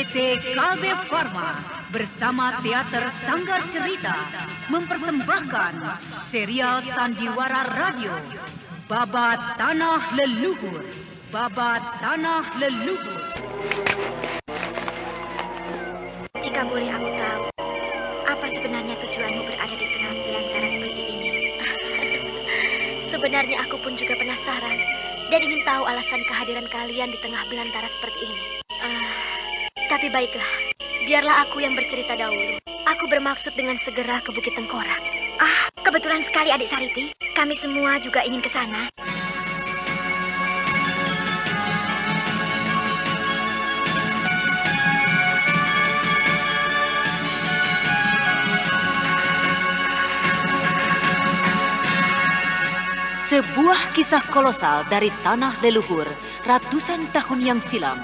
PT Kalbe Farma bersama Teater Sanggar Cerita mempersembahkan serial sandiwara radio Babat Tanah Leluhur. Babat Tanah Leluhur. Jika boleh aku tahu, apa sebenarnya tujuanmu berada di tengah belantara seperti ini? Sebenarnya aku pun juga penasaran dan ingin tahu alasan kehadiran kalian di tengah belantara seperti ini. Tapi baiklah, biarlah aku yang bercerita dahulu. Aku bermaksud dengan segera ke Bukit Tengkorak. Kebetulan sekali adik Sariti. Kami semua juga ingin ke sana. Sebuah kisah kolosal dari tanah leluhur ratusan tahun yang silam,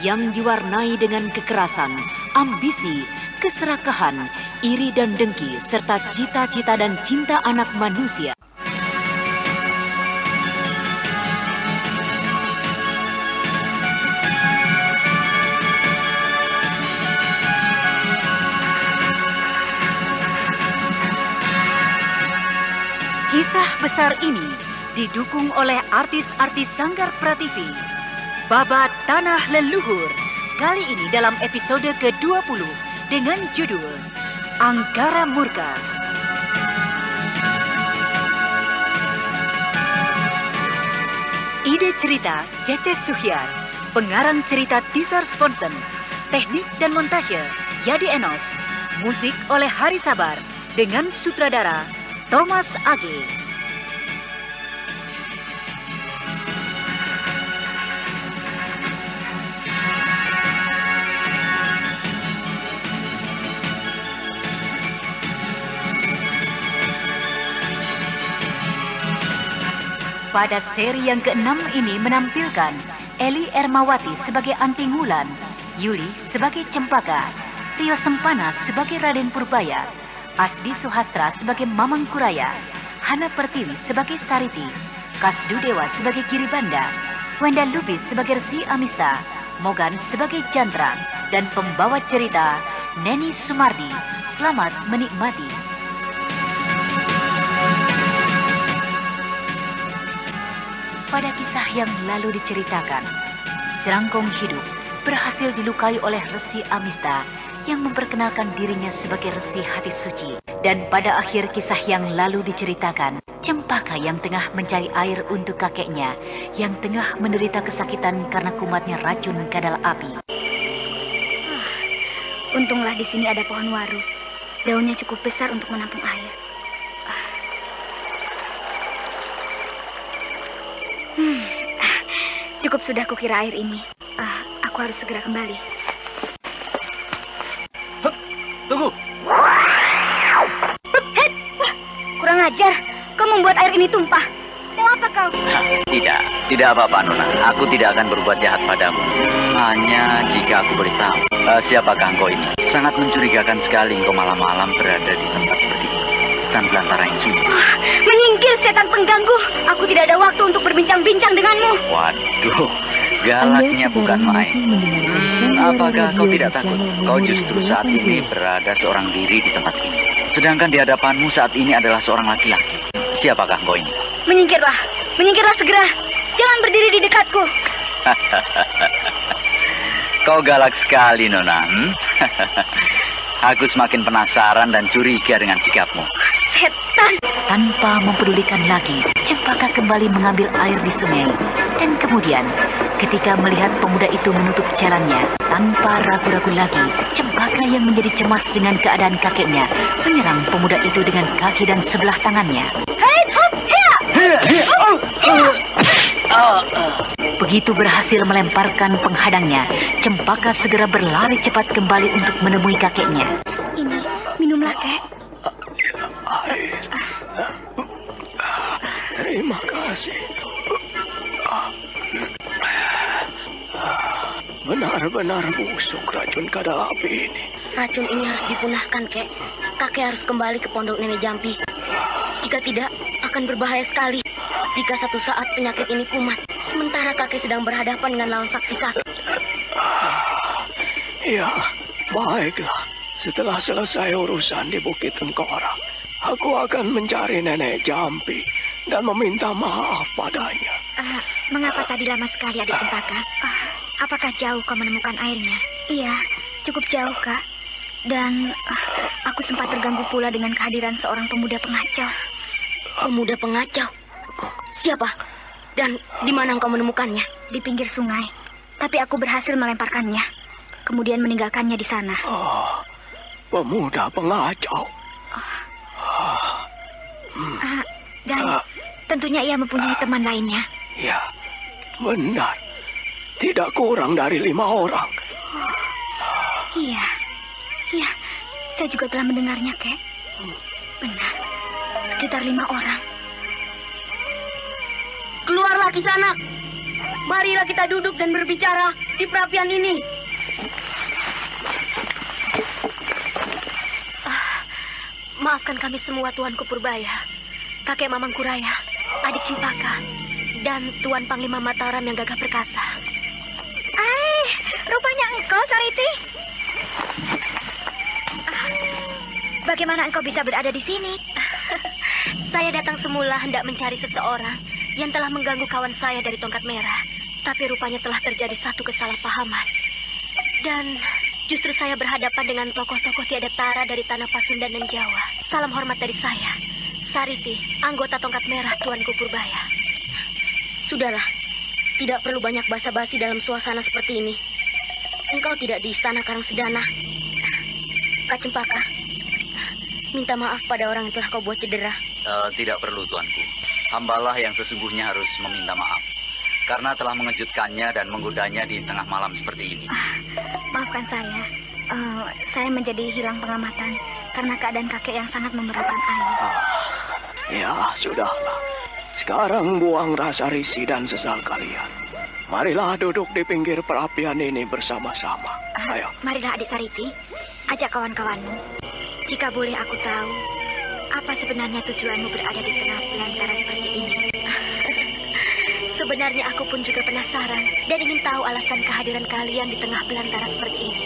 yang diwarnai dengan kekerasan, ambisi, keserakahan, iri dan dengki, serta cita-cita dan cinta anak manusia. Kisah besar ini didukung oleh artis-artis Sanggar Prativi. Babat Tanah Leluhur, kali ini dalam episode ke-20 dengan judul Angkara Murka. Ide cerita Cece Suhyar, pengarang cerita Tisar Sponsen, teknik dan montase Yadi Enos, musik oleh Hari Sabar dengan sutradara Thomas Age. Pada seri yang ke-6 ini menampilkan Eli Ermawati sebagai Anting Wulan, Yuli sebagai Cempaka, Rio Sempana sebagai Raden Purbaya, Asdi Suhastra sebagai Mamang Kuraya, Hana Pertiwi sebagai Sariti, Kasdu Dewa sebagai Giribanda, Wenda Lubis sebagai Resi Amista, Mogan sebagai Jantra, dan pembawa cerita Neni Sumardi. Selamat menikmati. Pada kisah yang lalu diceritakan, Jerangkong Hidup berhasil dilukai oleh Resi Amista yang memperkenalkan dirinya sebagai Resi Hati Suci. Dan pada akhir kisah yang lalu diceritakan, Cempaka yang tengah mencari air untuk kakeknya yang tengah menderita kesakitan karena kumatnya racun kadal api. Untunglah di sini ada pohon waru. Daunnya cukup besar untuk menampung air. Cukup sudah kukira air ini. Aku harus segera kembali. Tunggu. Kurang ajar. Kau membuat air ini tumpah. Mau apa kau? Tidak apa-apa, Nona. Aku tidak akan berbuat jahat padamu. Hanya jika aku boleh tahu, siapakah engkau ini? Sangat mencurigakan sekali engkau malam-malam berada di tempat seperti ini. Hutan belantara yang sunyi. Menyingkir setan pengganggu. Aku tidak ada waktu untuk berbincang-bincang denganmu. Waduh, galaknya bukan main. Apakah kau tidak takut? Kau justru saat ini berada seorang diri di tempat ini. Sedangkan di hadapanmu saat ini adalah seorang laki-laki. Siapakah kau ini? Menyingkirlah. Menyingkirlah segera. Jangan berdiri di dekatku. Kau galak sekali, Nona. Aku semakin penasaran dan curiga dengan sikapmu. Setan! Tanpa mempedulikan lagi, Cempaka kembali mengambil air di sungai. Dan kemudian, ketika melihat pemuda itu menutup jalannya, tanpa ragu-ragu lagi, Cempaka yang menjadi cemas dengan keadaan kakeknya, menyerang pemuda itu dengan kaki dan sebelah tangannya. Begitu berhasil melemparkan penghadangnya, Cempaka segera berlari cepat kembali untuk menemui kakeknya. Ini, minumlah, Kek. Air. Terima kasih. Benar-benar busuk racun kadal api ini. Racun ini harus dipunahkan, Kek. Kakek harus kembali ke pondok Nenek Jampi. Jika tidak, akan berbahaya sekali. Jika satu saat penyakit ini kumat, sementara kakek sedang berhadapan dengan lawan sakti kakek. Ya, baiklah. Setelah selesai urusan di Bukit Tengkorak, aku akan mencari Nenek Jampi dan meminta maaf padanya. Mengapa tadi lama sekali, Adik Cempaka? Apakah jauh kau menemukan airnya? Iya, cukup jauh, Kak. Dan aku sempat terganggu pula dengan kehadiran seorang pemuda pengacau. Pemuda pengacau? Siapa? Dan di mana engkau menemukannya? Di pinggir sungai. Tapi aku berhasil melemparkannya. Kemudian meninggalkannya di sana. Pemuda pengacau. Dan tentunya ia mempunyai teman lainnya. Ya, benar. Tidak kurang dari 5 orang. Iya, saya juga telah mendengarnya, Kek. Benar, sekitar 5 orang. Keluarlah Kisanak. Marilah kita duduk dan berbicara di perapian ini. Maafkan kami semua, Tuanku Purbaya, Kakek Mamangkuraya, Adik Cempaka, dan Tuan Panglima Mataram yang gagah perkasa. Rupanya engkau, Sariti. Bagaimana engkau bisa berada di sini? Saya datang semula hendak mencari seseorang yang telah mengganggu kawan saya dari Tongkat Merah. Tapi rupanya telah terjadi satu kesalahpahaman. Dan justru saya berhadapan dengan tokoh-tokoh tiada tara dari tanah Pasundan dan Jawa. Salam hormat dari saya, Sariti, anggota Tongkat Merah, Tuanku Purbaya. Sudahlah, tidak perlu banyak basa-basi dalam suasana seperti ini. Engkau tidak di istana Karangsedana. Kak Cempaka, minta maaf pada orang yang telah kau buat cedera. Tidak perlu, Tuanku. Hambalah yang sesungguhnya harus meminta maaf. Karena telah mengejutkannya dan menggodanya di tengah malam seperti ini. Maafkan saya. Saya menjadi hilang pengamatan karena keadaan kakek yang sangat memerlukan air. Ya, sudahlah. Sekarang buang rasa risih dan sesal kalian. Marilah duduk di pinggir perapian ini bersama-sama. Ayo. Marilah Adik Sariti, ajak kawan-kawanmu. Jika boleh aku tahu, apa sebenarnya tujuanmu berada di tengah belantara seperti ini? Sebenarnya aku pun juga penasaran dan ingin tahu alasan kehadiran kalian di tengah belantara seperti ini.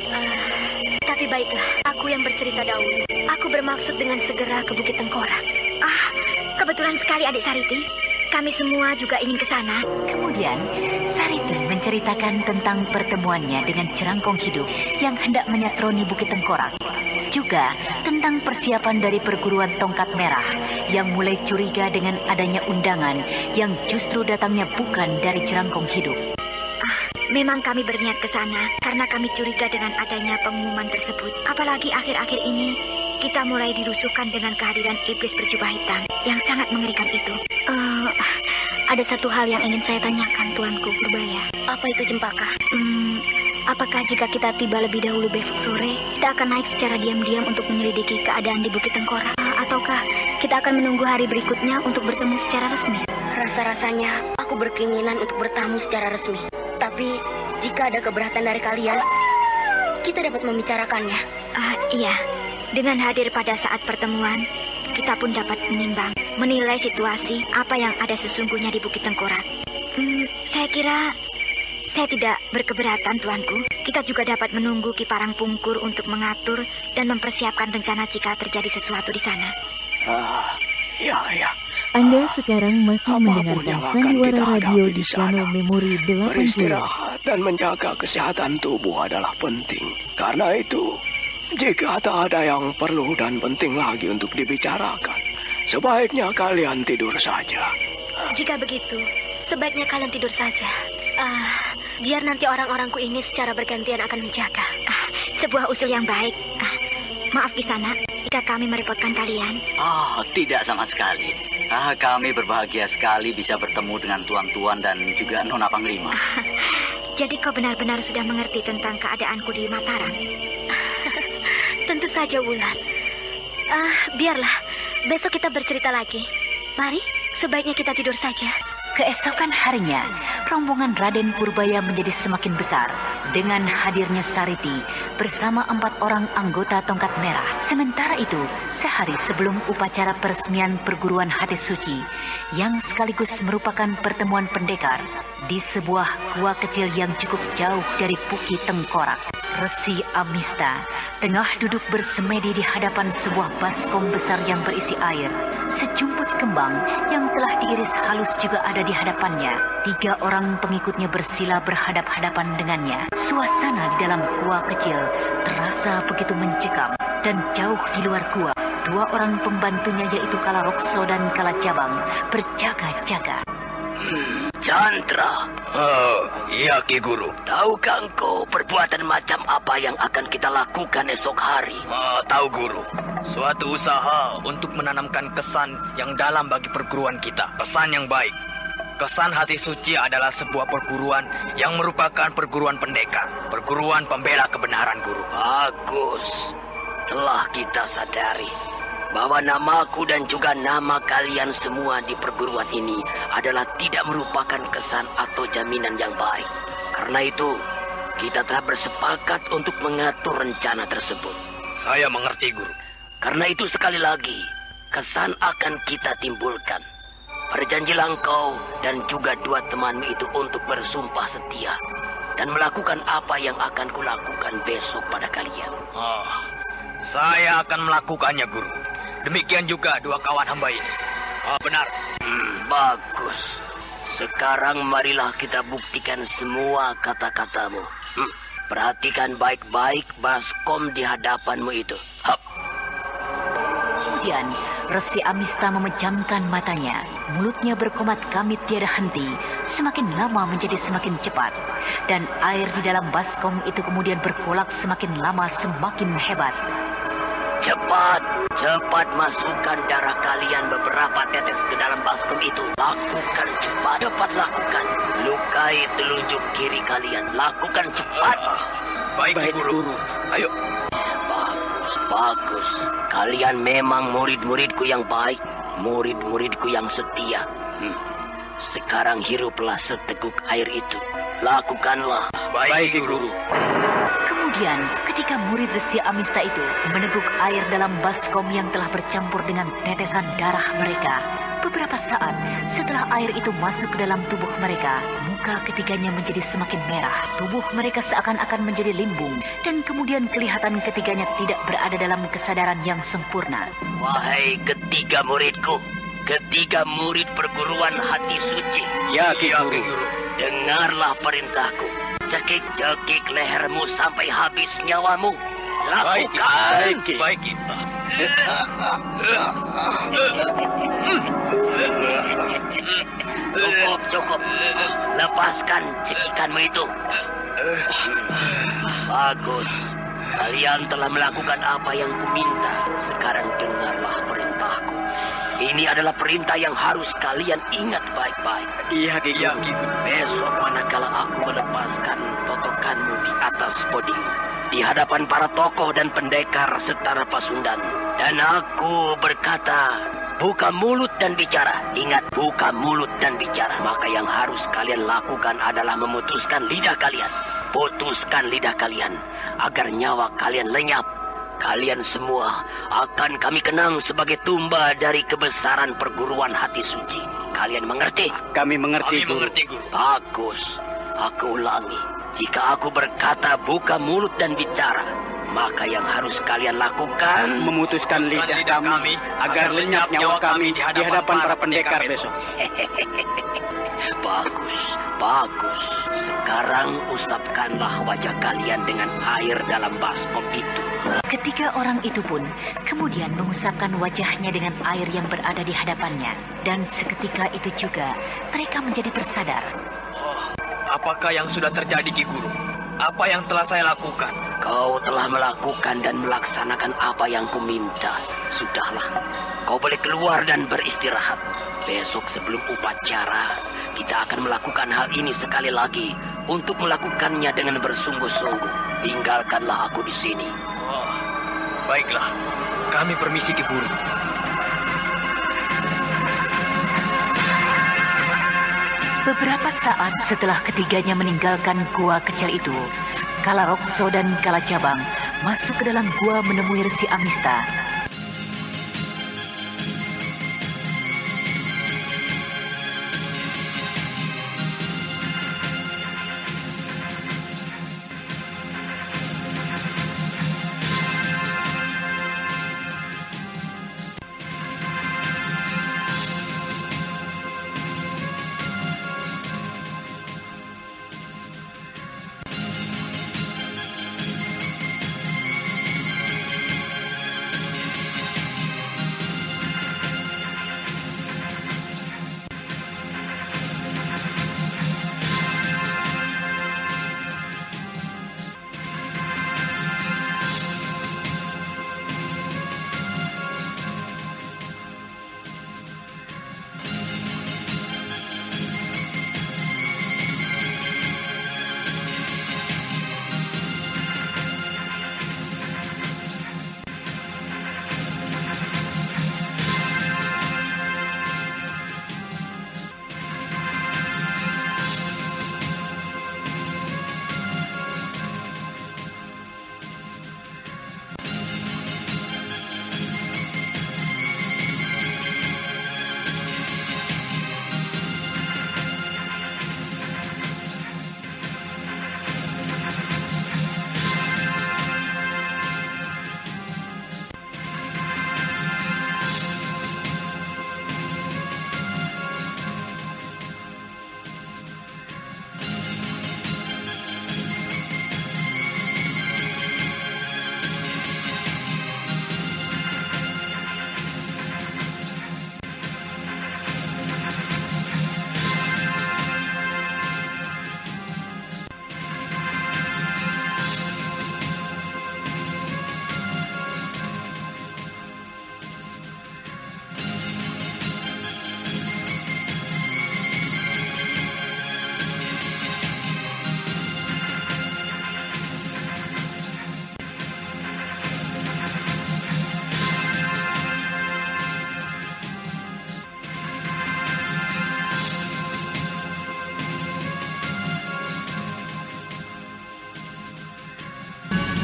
Tapi baiklah, aku yang bercerita dahulu. Aku bermaksud dengan segera ke Bukit Tengkorak. Kebetulan sekali Adik Sariti. Kami semua juga ingin ke sana. Kemudian, Sariti menceritakan tentang pertemuannya dengan Cerangkong Hidup yang hendak menyatroni Bukit Tengkorak. Juga tentang persiapan dari perguruan Tongkat Merah yang mulai curiga dengan adanya undangan yang justru datangnya bukan dari Cerangkong Hidup. Memang kami berniat ke sana karena kami curiga dengan adanya pengumuman tersebut. Apalagi akhir-akhir ini kita mulai dirusuhkan dengan kehadiran iblis berjubah hitam yang sangat mengerikan itu. Ada satu hal yang ingin saya tanyakan, Tuanku Purbaya. Apa itu, Cempaka? Apakah jika kita tiba lebih dahulu besok sore, kita akan naik secara diam-diam untuk menyelidiki keadaan di Bukit Tengkorak? Ataukah kita akan menunggu hari berikutnya untuk bertemu secara resmi? Rasa-rasanya aku berkeinginan untuk bertamu secara resmi. Tapi jika ada keberatan dari kalian, kita dapat membicarakannya. Iya, dengan hadir pada saat pertemuan, kita pun dapat menimbang, menilai situasi apa yang ada sesungguhnya di Bukit Tengkorak. Saya kira saya tidak berkeberatan, Tuanku. Kita juga dapat menunggu Ki Parangpungkur untuk mengatur dan mempersiapkan rencana jika terjadi sesuatu di sana. Ya. Anda sekarang masih mendengarkan sandiwara radio di channel Memori 80. Beristirahat dan menjaga kesehatan tubuh adalah penting. Karena itu, jika tak ada yang perlu dan penting lagi untuk dibicarakan, sebaiknya kalian tidur saja. Jika begitu, sebaiknya kalian tidur saja. Biar nanti orang-orangku ini secara bergantian akan menjaga. Sebuah usul yang baik. Maaf Kisana, jika kami merepotkan kalian. Tidak sama sekali. Kami berbahagia sekali bisa bertemu dengan tuan-tuan dan juga Nona Panglima. Jadi kau benar-benar sudah mengerti tentang keadaanku di Mataram? Tentu saja, Wulan. Biarlah, besok kita bercerita lagi. Mari, sebaiknya kita tidur saja. Keesokan harinya, rombongan Raden Purbaya menjadi semakin besar dengan hadirnya Sariti bersama 4 orang anggota Tongkat Merah. Sementara itu, sehari sebelum upacara peresmian perguruan Hades Suci yang sekaligus merupakan pertemuan pendekar di sebuah gua kecil yang cukup jauh dari Bukit Tengkorak, Resi Amista tengah duduk bersemedi di hadapan sebuah baskom besar yang berisi air. Sejumput kembang yang telah diiris halus juga ada di hadapannya. 3 orang pengikutnya bersila berhadap-hadapan dengannya. Suasana di dalam gua kecil terasa begitu mencekam, dan jauh di luar gua 2 orang pembantunya yaitu Kalarokso dan Kalajabang berjaga-jaga. Chandra. Oh, iya Ki Guru. Tahukah engkau perbuatan macam apa yang akan kita lakukan esok hari? Tahu Guru. Suatu usaha untuk menanamkan kesan yang dalam bagi perguruan kita. Kesan yang baik. Kesan Hati Suci adalah sebuah perguruan yang merupakan perguruan pendekar. Perguruan pembela kebenaran, Guru. Bagus. Telah kita sadari bahwa namaku dan juga nama kalian semua di perguruan ini adalah tidak merupakan kesan atau jaminan yang baik. Karena itu, kita telah bersepakat untuk mengatur rencana tersebut. Saya mengerti, Guru. Karena itu sekali lagi, kesan akan kita timbulkan. Berjanjilah engkau dan juga 2 temanmu itu untuk bersumpah setia dan melakukan apa yang akan kulakukan besok pada kalian. Saya akan melakukannya, Guru. Demikian juga 2 kawan hamba ini. Benar. Bagus. Sekarang marilah kita buktikan semua kata-katamu. Perhatikan baik-baik baskom di hadapanmu itu. Hap. Kemudian Resi Amista memejamkan matanya. Mulutnya berkomat kamit tiada henti. Semakin lama menjadi semakin cepat. Dan air di dalam baskom itu kemudian berkolak semakin lama semakin hebat. Cepat masukkan darah kalian beberapa tetes ke dalam baskom itu. Lakukan cepat lakukan. Lukai telunjuk kiri kalian. Lakukan cepat. Baik, Guru. Ayo. Bagus. Kalian memang murid-muridku yang baik. Murid-muridku yang setia. Sekarang hiruplah seteguk air itu. Lakukanlah. Baik, Guru. Kemudian, ketika murid Resi Amista itu meneguk air dalam baskom yang telah bercampur dengan tetesan darah mereka, beberapa saat setelah air itu masuk ke dalam tubuh mereka, muka ketiganya menjadi semakin merah. Tubuh mereka seakan-akan menjadi limbung, dan kemudian kelihatan ketiganya tidak berada dalam kesadaran yang sempurna. Wahai ketiga muridku, ketiga murid perguruan Hati Suci. Ya, Ki Guru. Dengarlah perintahku. Cekik-cekik lehermu sampai habis nyawamu. Lakukan. Baik. Cukup. Lepaskan cekikanmu itu. Bagus. Kalian telah melakukan apa yang kuminta. Sekarang dengarlah perintahku. Ini adalah perintah yang harus kalian ingat baik-baik. Iya, Ki Guru. Besok manakala aku melepaskan totokanmu di atas podium, di hadapan para tokoh dan pendekar setara Pasundan, dan aku berkata, buka mulut dan bicara. Ingat, buka mulut dan bicara. Maka yang harus kalian lakukan adalah memutuskan lidah kalian. Putuskan lidah kalian agar nyawa kalian lenyap. Kalian semua akan kami kenang sebagai tumba dari kebesaran perguruan Hati Suci. Kalian mengerti? Kami mengerti, Guru. Bagus. Aku ulangi. Jika aku berkata buka mulut dan bicara, maka yang harus kalian lakukan Memutuskan lidah kami agar lenyap nyawa kami di hadapan para pendekar besok. Bagus. Sekarang usapkanlah wajah kalian dengan air dalam baskom itu. Ketiga orang itu pun kemudian mengusapkan wajahnya dengan air yang berada di hadapannya. Dan seketika itu juga mereka menjadi tersadar. Apakah yang sudah terjadi, Ki Guru? Apa yang telah saya lakukan? Kau telah melakukan dan melaksanakan apa yang kuminta. Sudahlah, kau boleh keluar dan beristirahat. Besok sebelum upacara, kita akan melakukan hal ini sekali lagi. Untuk melakukannya dengan bersungguh-sungguh. Tinggalkanlah aku di sini. Baiklah, kami permisi, Ki Guru. Beberapa saat setelah ketiganya meninggalkan gua kecil itu, Kalarokso dan Kalajabang masuk ke dalam gua menemui Resi Amista.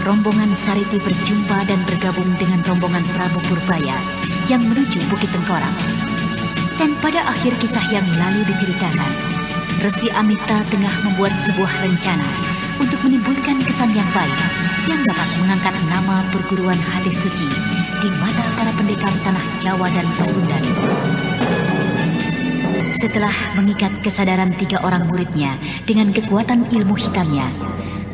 rombongan Sariti berjumpa dan bergabung dengan rombongan Prabu Purbaya yang menuju Bukit Tengkorak. Dan pada akhir kisah yang lalu diceritakan, Resi Amista tengah membuat sebuah rencana untuk menimbulkan kesan yang baik yang dapat mengangkat nama perguruan hati suci di mata para pendekar tanah Jawa dan Pasundan. Setelah mengikat kesadaran 3 orang muridnya dengan kekuatan ilmu hitamnya,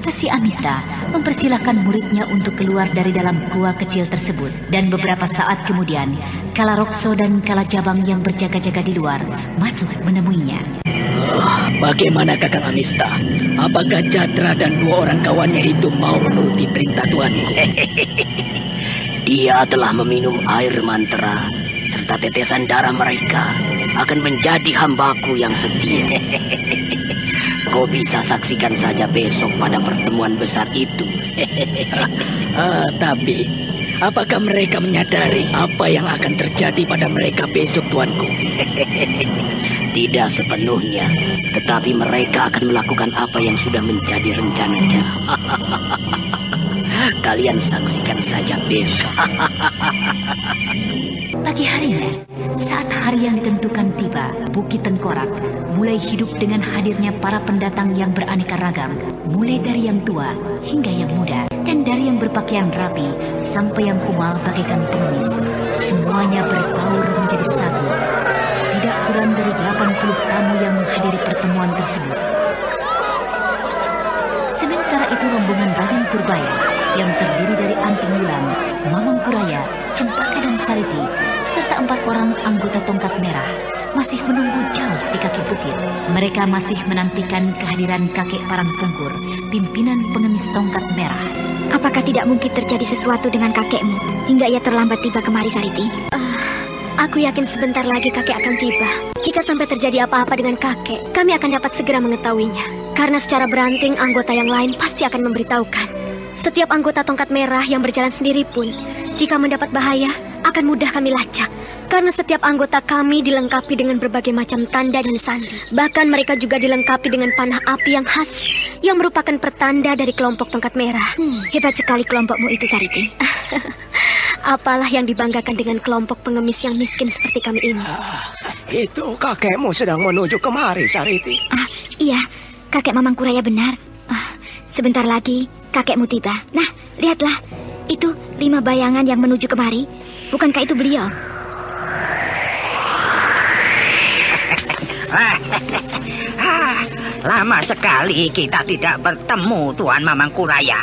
Resi Amista mempersilahkan muridnya untuk keluar dari dalam gua kecil tersebut. Dan beberapa saat kemudian, Kalarokso dan Kalajabang yang berjaga-jaga di luar masuk menemuinya. Bagaimana Kakang Amista? Apakah Jadra dan 2 orang kawannya itu mau menuruti perintah tuanku? Dia telah meminum air mantra serta tetesan darah mereka akan menjadi hambaku yang setia. Kau bisa saksikan saja besok pada pertemuan besar itu. Tapi, apakah mereka menyadari apa yang akan terjadi pada mereka besok, tuanku? Tidak sepenuhnya, tetapi mereka akan melakukan apa yang sudah menjadi rencananya. Kalian saksikan saja besok. Pagi harinya, saat hari yang ditentukan tiba, Bukit Tengkorak mulai hidup dengan hadirnya para pendatang yang beraneka ragam, mulai dari yang tua hingga yang muda, dan dari yang berpakaian rapi sampai yang kumal bagaikan pengemis. Semuanya berbaur menjadi satu. Tidak kurang dari 80 tamu yang menghadiri pertemuan tersebut. Sementara itu rombongan Raden Purbaya yang terdiri dari Anting Wulan, Mamang Kuraya, Cempaka dan Sariti, serta 4 orang anggota Tongkat Merah masih menunggu jauh di kaki bukit. Mereka masih menantikan kehadiran kakek Parangpungkur, pimpinan pengemis Tongkat Merah. Apakah tidak mungkin terjadi sesuatu dengan kakekmu hingga ia terlambat tiba kemari, Sariti? Aku yakin sebentar lagi kakek akan tiba. Jika sampai terjadi apa-apa dengan kakek, kami akan dapat segera mengetahuinya. Karena secara beranting anggota yang lain pasti akan memberitahukan. Setiap anggota Tongkat Merah yang berjalan sendiri pun, jika mendapat bahaya, akan mudah kami lacak. Karena setiap anggota kami dilengkapi dengan berbagai macam tanda dan sandi. Bahkan mereka juga dilengkapi dengan panah api yang khas, yang merupakan pertanda dari kelompok Tongkat Merah. Hebat sekali kelompokmu itu, Sariti. Apalah yang dibanggakan dengan kelompok pengemis yang miskin seperti kami ini. Itu kakekmu sedang menuju kemari, Sariti. Iya, kakek Mamang Kuraya benar. Sebentar lagi kakekmu tiba. Nah, lihatlah. Itu 5 bayangan yang menuju kemari. Bukankah itu beliau? Lama sekali kita tidak bertemu, Tuan Mamang Kuraya.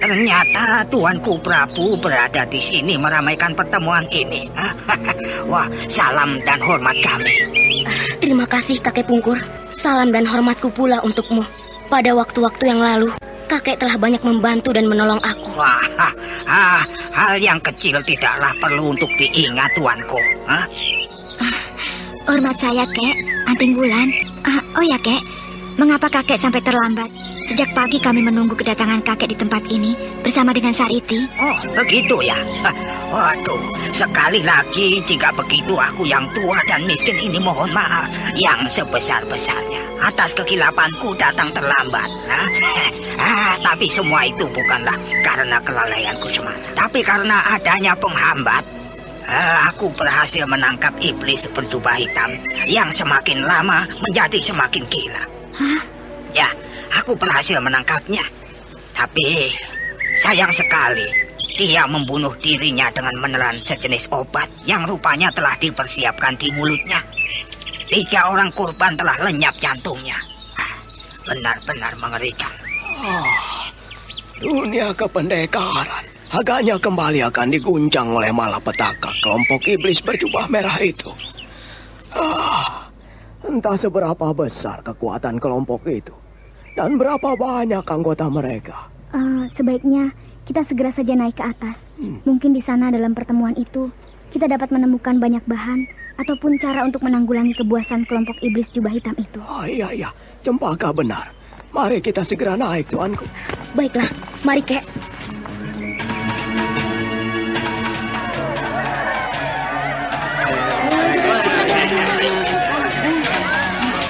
Ternyata Tuanku Prabu berada di sini meramaikan pertemuan ini. Wah, salam dan hormat kami. Terima kasih, Kakek Pungkur. Salam dan hormatku pula untukmu. Pada waktu-waktu yang lalu, kakek telah banyak membantu dan menolong aku. Wah, hal yang kecil tidaklah perlu untuk diingat, Tuanku. Hormat saya, Kek. Anting Wulan. Oh ya, Kek. Mengapa kakek sampai terlambat? Sejak pagi kami menunggu kedatangan kakek di tempat ini bersama dengan Sariti. Oh, begitu ya. Waduh, sekali lagi jika begitu aku yang tua dan miskin ini mohon maaf yang sebesar-besarnya atas kekilapanku datang terlambat. Tapi semua itu bukanlah karena kelalaianku semata, tapi karena adanya penghambat. Aku berhasil menangkap iblis berjubah hitam yang semakin lama menjadi semakin gila. Ya, aku berhasil menangkapnya. Tapi sayang sekali, dia membunuh dirinya dengan menelan sejenis obat yang rupanya telah dipersiapkan di mulutnya. 3 orang korban telah lenyap jantungnya. Benar-benar mengerikan. Dunia kependekaran agaknya kembali akan diguncang oleh malapetaka kelompok iblis berjubah merah itu. Entah seberapa besar kekuatan kelompok itu dan berapa banyak anggota mereka. Sebaiknya kita segera saja naik ke atas. Mungkin di sana dalam pertemuan itu kita dapat menemukan banyak bahan ataupun cara untuk menanggulangi kebuasan kelompok iblis jubah hitam itu. Iya, Cempaka benar. Mari kita segera naik, Tuanku. Baiklah, mari, Kek.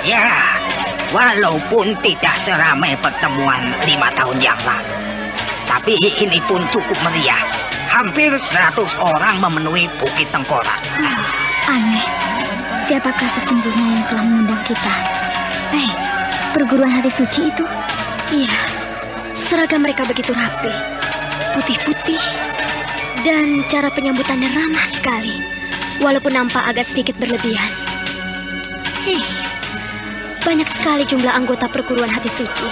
Ya, Walaupun tidak seramai pertemuan 5 tahun yang lalu, tapi ini pun cukup meriah. Hampir 100 orang memenuhi Bukit Tengkorak. Aneh, siapakah sesungguhnya yang telah mengundang kita? Perguruan hati suci itu? Iya, seragam mereka begitu rapi, putih-putih, dan cara penyambutannya ramah sekali, walaupun nampak agak sedikit berlebihan. Banyak sekali jumlah anggota perguruan hati suci.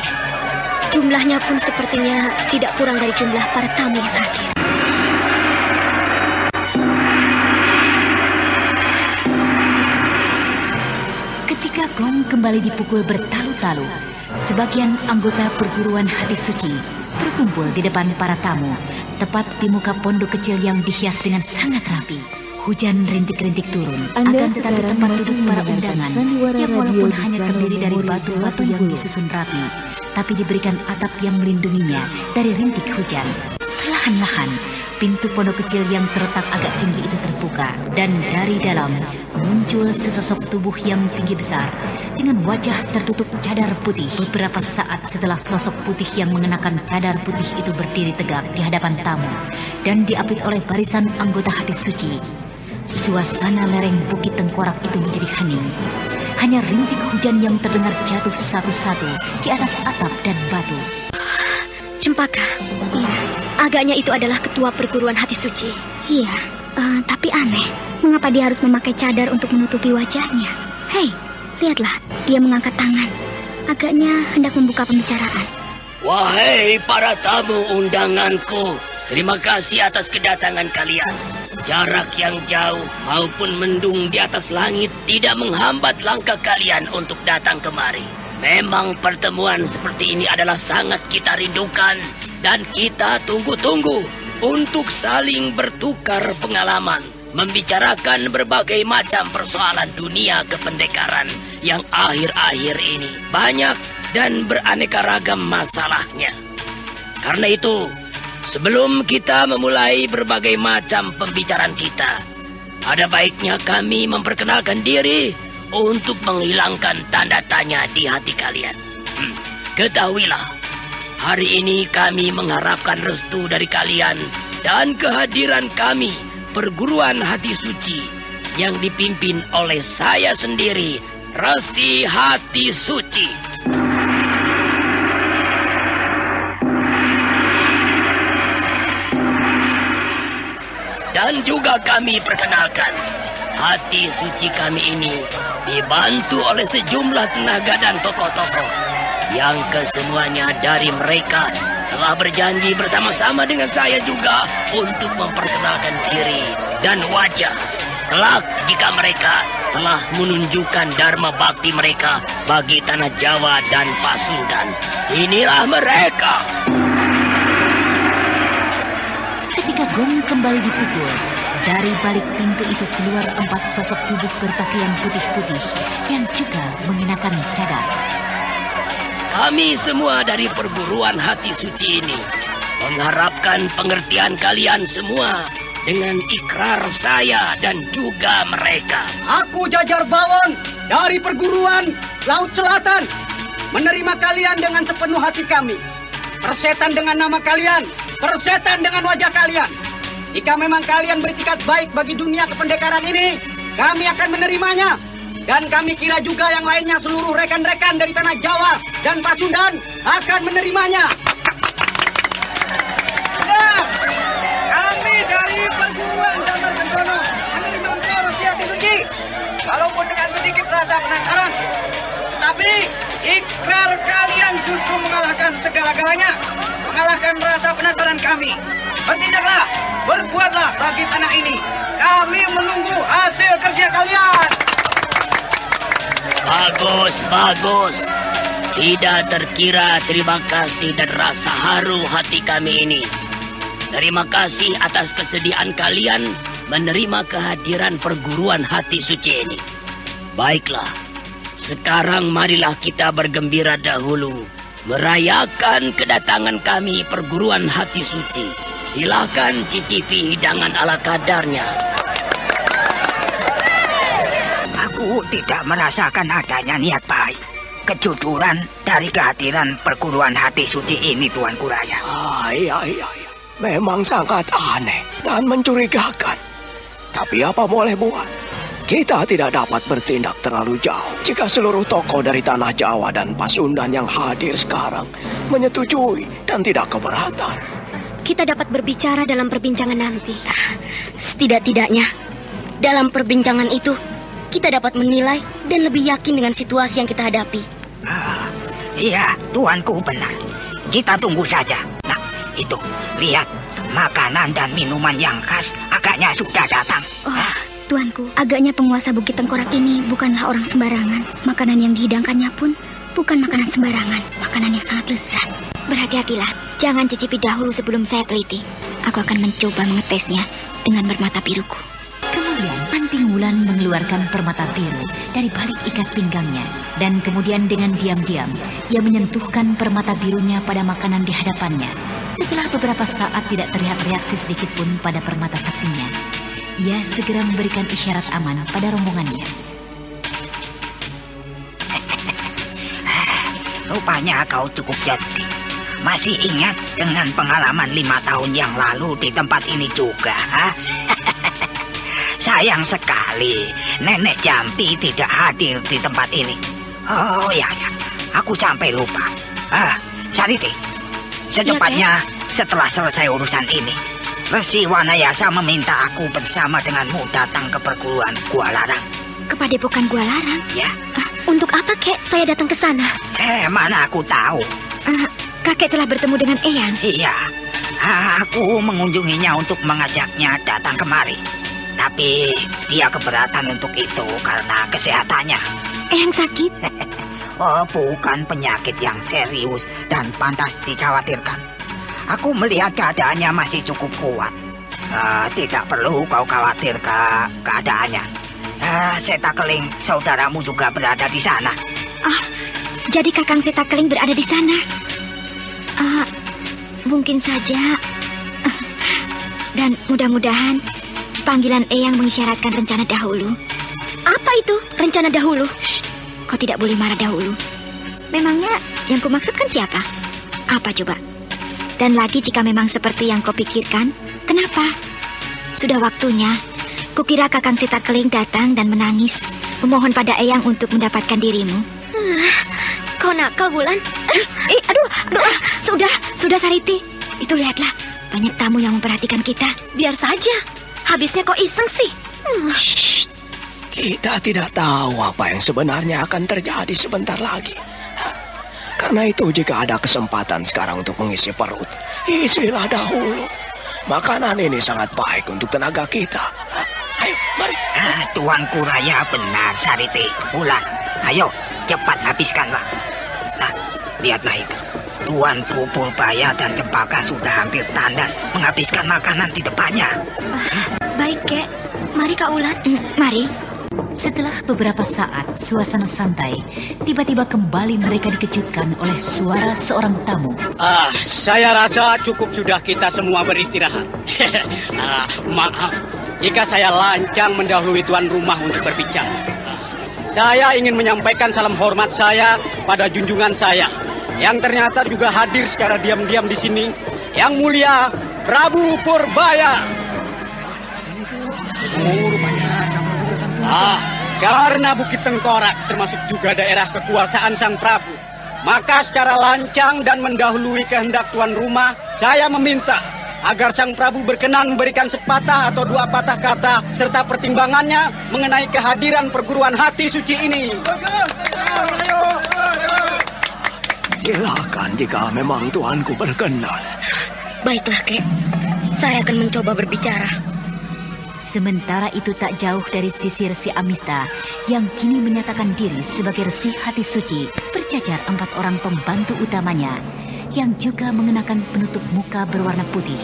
Jumlahnya pun sepertinya tidak kurang dari jumlah para tamu yang hadir. Ketika gong kembali dipukul bertalu-talu, sebagian anggota perguruan hati suci berkumpul di depan para tamu, tepat di muka pondok kecil yang dihias dengan sangat rapi. Hujan rintik-rintik turun, akan tetapi tempat duduk para undangan yang walaupun hanya terdiri dari batu-batu yang disusun rapi, tapi diberikan atap yang melindunginya dari rintik hujan. Perlahan-lahan, pintu pondok kecil yang terletak agak tinggi itu terbuka, dan dari dalam muncul sesosok tubuh yang tinggi besar dengan wajah tertutup cadar putih. Beberapa saat setelah sosok putih yang mengenakan cadar putih itu berdiri tegak di hadapan tamu dan diapit oleh barisan anggota hati suci, suasana lereng Bukit Tengkorak itu menjadi hening. Hanya rintik hujan yang terdengar jatuh satu-satu di atas atap dan batu. Cempaka, agaknya itu adalah ketua perguruan hati suci. Iya, tapi aneh, mengapa dia harus memakai cadar untuk menutupi wajahnya? Hei, lihatlah, dia mengangkat tangan. Agaknya hendak membuka pembicaraan. Wahai para tamu undanganku, terima kasih atas kedatangan kalian. Jarak yang jauh maupun mendung di atas langit tidak menghambat langkah kalian untuk datang kemari. Memang pertemuan seperti ini adalah sangat kita rindukan dan kita tunggu-tunggu untuk saling bertukar pengalaman, membicarakan berbagai macam persoalan dunia kependekaran yang akhir-akhir ini banyak dan beraneka ragam masalahnya. Karena itu, sebelum kita memulai berbagai macam pembicaraan kita, ada baiknya kami memperkenalkan diri untuk menghilangkan tanda tanya di hati kalian. Ketahuilah, hari ini kami mengharapkan restu dari kalian dan kehadiran kami, perguruan hati suci, yang dipimpin oleh saya sendiri, Resi Hati Suci. Dan juga kami perkenalkan, hati suci kami ini dibantu oleh sejumlah tenaga dan tokoh-tokoh yang kesemuanya dari mereka telah berjanji bersama-sama dengan saya juga untuk memperkenalkan diri dan wajah kelak jika mereka telah menunjukkan dharma bakti mereka bagi tanah Jawa dan Pasundan. Inilah mereka. Ketika gong kembali dipukul, dari balik pintu itu keluar 4 sosok tubuh berpakaian putih-putih yang juga mengenakan cadar. Kami semua dari perguruan hati suci ini mengharapkan pengertian kalian semua dengan ikrar saya dan juga mereka. Aku Jajar Bawon dari perguruan Laut Selatan menerima kalian dengan sepenuh hati kami. Persetan dengan nama kalian, persetan dengan wajah kalian. Jika memang kalian beritikat baik bagi dunia kependekaran ini, kami akan menerimanya. Dan kami kira juga yang lainnya, seluruh rekan-rekan dari tanah Jawa dan Pasundan akan menerimanya. Ya, kami dari perguruan Damar Kencono menerima engkau Resi Hati Suci, walaupun dengan sedikit rasa penasaran. Tapi ikrar kalian justru mengalahkan segala-galanya, mengalahkan rasa penasaran kami. Bertindaklah, berbuatlah bagi tanah ini. Kami menunggu hasil kerja kalian. Bagus, bagus. Tidak terkira terima kasih dan rasa haru hati kami ini. Terima kasih atas kesediaan kalian menerima kehadiran perguruan hati suci ini. Baiklah, sekarang marilah kita bergembira dahulu merayakan kedatangan kami perguruan hati suci. Silakan cicipi hidangan ala kadarnya. Aku tidak merasakan adanya niat baik. kejujuran dari kehadiran perguruan hati suci ini, Tuanku Raya. Iya. Memang sangat aneh dan mencurigakan. Tapi apa boleh buat? Kita tidak dapat bertindak terlalu jauh jika seluruh tokoh dari Tanah Jawa dan Pasundan yang hadir sekarang menyetujui dan tidak keberatan. Kita dapat berbicara dalam perbincangan nanti. Setidak-tidaknya, dalam perbincangan itu, kita dapat menilai dan lebih yakin dengan situasi yang kita hadapi. Iya, Tuanku benar. Kita tunggu saja. Nah, itu, lihat. Makanan dan minuman yang khas agaknya sudah datang. Tuanku, agaknya penguasa Bukit Tengkorak ini bukanlah orang sembarangan. Makanan yang dihidangkannya pun bukan makanan sembarangan. Makanan yang sangat lezat. Berhati-hatilah, jangan cicipi dahulu sebelum saya teliti. Aku akan mencoba mengetesnya dengan permata biruku. Kemudian Anting Wulan mengeluarkan permata biru dari balik ikat pinggangnya. Dan kemudian dengan diam-diam, ia menyentuhkan permata birunya pada makanan di hadapannya. Setelah beberapa saat tidak terlihat reaksi sedikit pun pada permata saktinya, ia segera memberikan isyarat aman pada rombongannya. Rupanya kau cukup cerdik. Masih ingat dengan pengalaman 5 tahun yang lalu di tempat ini juga, ha? Sayang sekali, Nenek Jampi tidak hadir di tempat ini. Oh ya, aku sampai lupa. Sariti, secepatnya setelah selesai urusan ini, Resi Wanayasa meminta aku bersama denganmu datang ke perguruan Gua Larang. Ke Padepokan Gua Larang? Ya. Untuk apa, Kek, saya datang ke sana? Mana aku tahu. Kakek telah bertemu dengan Eyang? Iya. Aku mengunjunginya untuk mengajaknya datang kemari. Tapi dia keberatan untuk itu karena kesehatannya. Eyang sakit? Oh, bukan penyakit yang serius dan pantas dikhawatirkan. Aku melihat keadaannya masih cukup kuat. Tidak perlu kau khawatir keadaannya. Setakeling saudaramu juga berada di sana. Jadi Kakang Setakeling berada di sana? Mungkin saja. Dan mudah-mudahan panggilan Eyang mengisyaratkan rencana dahulu. Apa itu rencana dahulu? Kau tidak boleh marah dahulu. Memangnya yang kumaksudkan siapa? Apa coba? Dan lagi jika memang seperti yang kau pikirkan, kenapa? Sudah waktunya. Kukira Kakang Setakeling datang dan menangis, memohon pada Eyang untuk mendapatkan dirimu. Kau nakal, Wulan. Aduh, sudah Sariti. Itu lihatlah, banyak tamu yang memperhatikan kita. Biar saja. Habisnya kau iseng sih. Kita tidak tahu apa yang sebenarnya akan terjadi sebentar lagi. Karena itu jika ada kesempatan sekarang untuk mengisi perut, isilah dahulu. Makanan ini sangat baik untuk tenaga kita. Ayo, mari. Tuanku Raya benar, Sariti. Wulan, ayo cepat habiskanlah. Nah, lihatlah itu. Tuanku Purbaya dan Cempaka sudah hampir tandas menghabiskan makanan di depannya. Baik, Kek. Mari, Kak Wulan. Mari. Setelah beberapa saat suasana santai, tiba-tiba kembali mereka dikejutkan oleh suara seorang tamu. Saya rasa cukup sudah kita semua beristirahat. Maaf jika saya lancang mendahului tuan rumah untuk berbicara. Saya ingin menyampaikan salam hormat saya pada junjungan saya yang ternyata juga hadir secara diam-diam di sini, Yang Mulia Prabu Purbaya. Karena Bukit Tengkorak termasuk juga daerah kekuasaan Sang Prabu, maka secara lancang dan mendahului kehendak tuan rumah, saya meminta agar Sang Prabu berkenan memberikan sepatah atau 2 patah kata serta pertimbangannya mengenai kehadiran perguruan hati suci ini. Silakan jika memang tuanku berkenan. Baiklah, Kek. Saya akan mencoba berbicara. Sementara itu tak jauh dari sisi Resi Amista yang kini menyatakan diri sebagai Resi Hati Suci, berjajar 4 orang pembantu utamanya yang juga mengenakan penutup muka berwarna putih.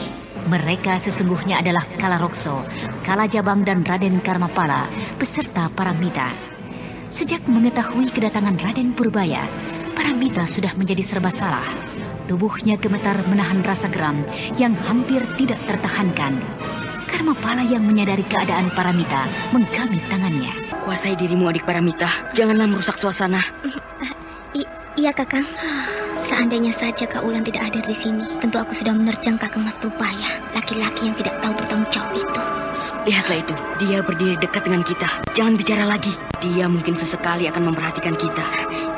Mereka sesungguhnya adalah Kalarokso, Kalajabang dan Raden Karmapala beserta Paramita. Sejak mengetahui kedatangan Raden Purbaya, Paramita sudah menjadi serba salah. Tubuhnya gemetar menahan rasa geram yang hampir tidak tertahankan. Karmapala yang menyadari keadaan Paramita menggamit tangannya. Kuasai dirimu, adik Paramita. Janganlah merusak suasana. Iya, Kakang. Seandainya saja Kak Ulan tidak hadir di sini, tentu aku sudah menerjang Kakang Mas Purbaya, laki-laki yang tidak tahu bertanggung jawab itu. Lihatlah itu, dia berdiri dekat dengan kita. Jangan bicara lagi. Dia mungkin sesekali akan memperhatikan kita.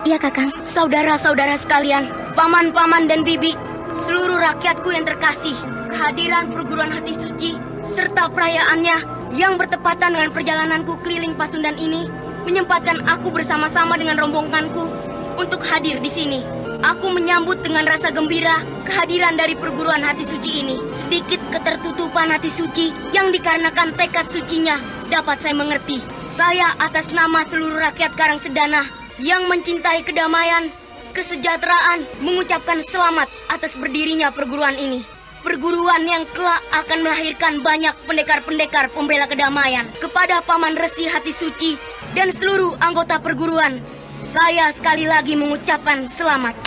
Iya, Kakang. Saudara-saudara sekalian, paman-paman dan bibi, seluruh rakyatku yang terkasih, kehadiran perguruan hati suci serta perayaannya yang bertepatan dengan perjalananku keliling Pasundan ini menyempatkan aku bersama-sama dengan rombonganku untuk hadir di sini. Aku menyambut dengan rasa gembira kehadiran dari perguruan hati suci ini. Sedikit ketertutupan hati suci yang dikarenakan tekad sucinya dapat saya mengerti. Saya atas nama seluruh rakyat Karangsedana yang mencintai kedamaian, kesejahteraan, mengucapkan selamat atas berdirinya perguruan ini. Perguruan yang kelak akan melahirkan banyak pendekar-pendekar pembela kedamaian. Kepada Paman Resi Hati Suci dan seluruh anggota perguruan, saya sekali lagi mengucapkan selamat.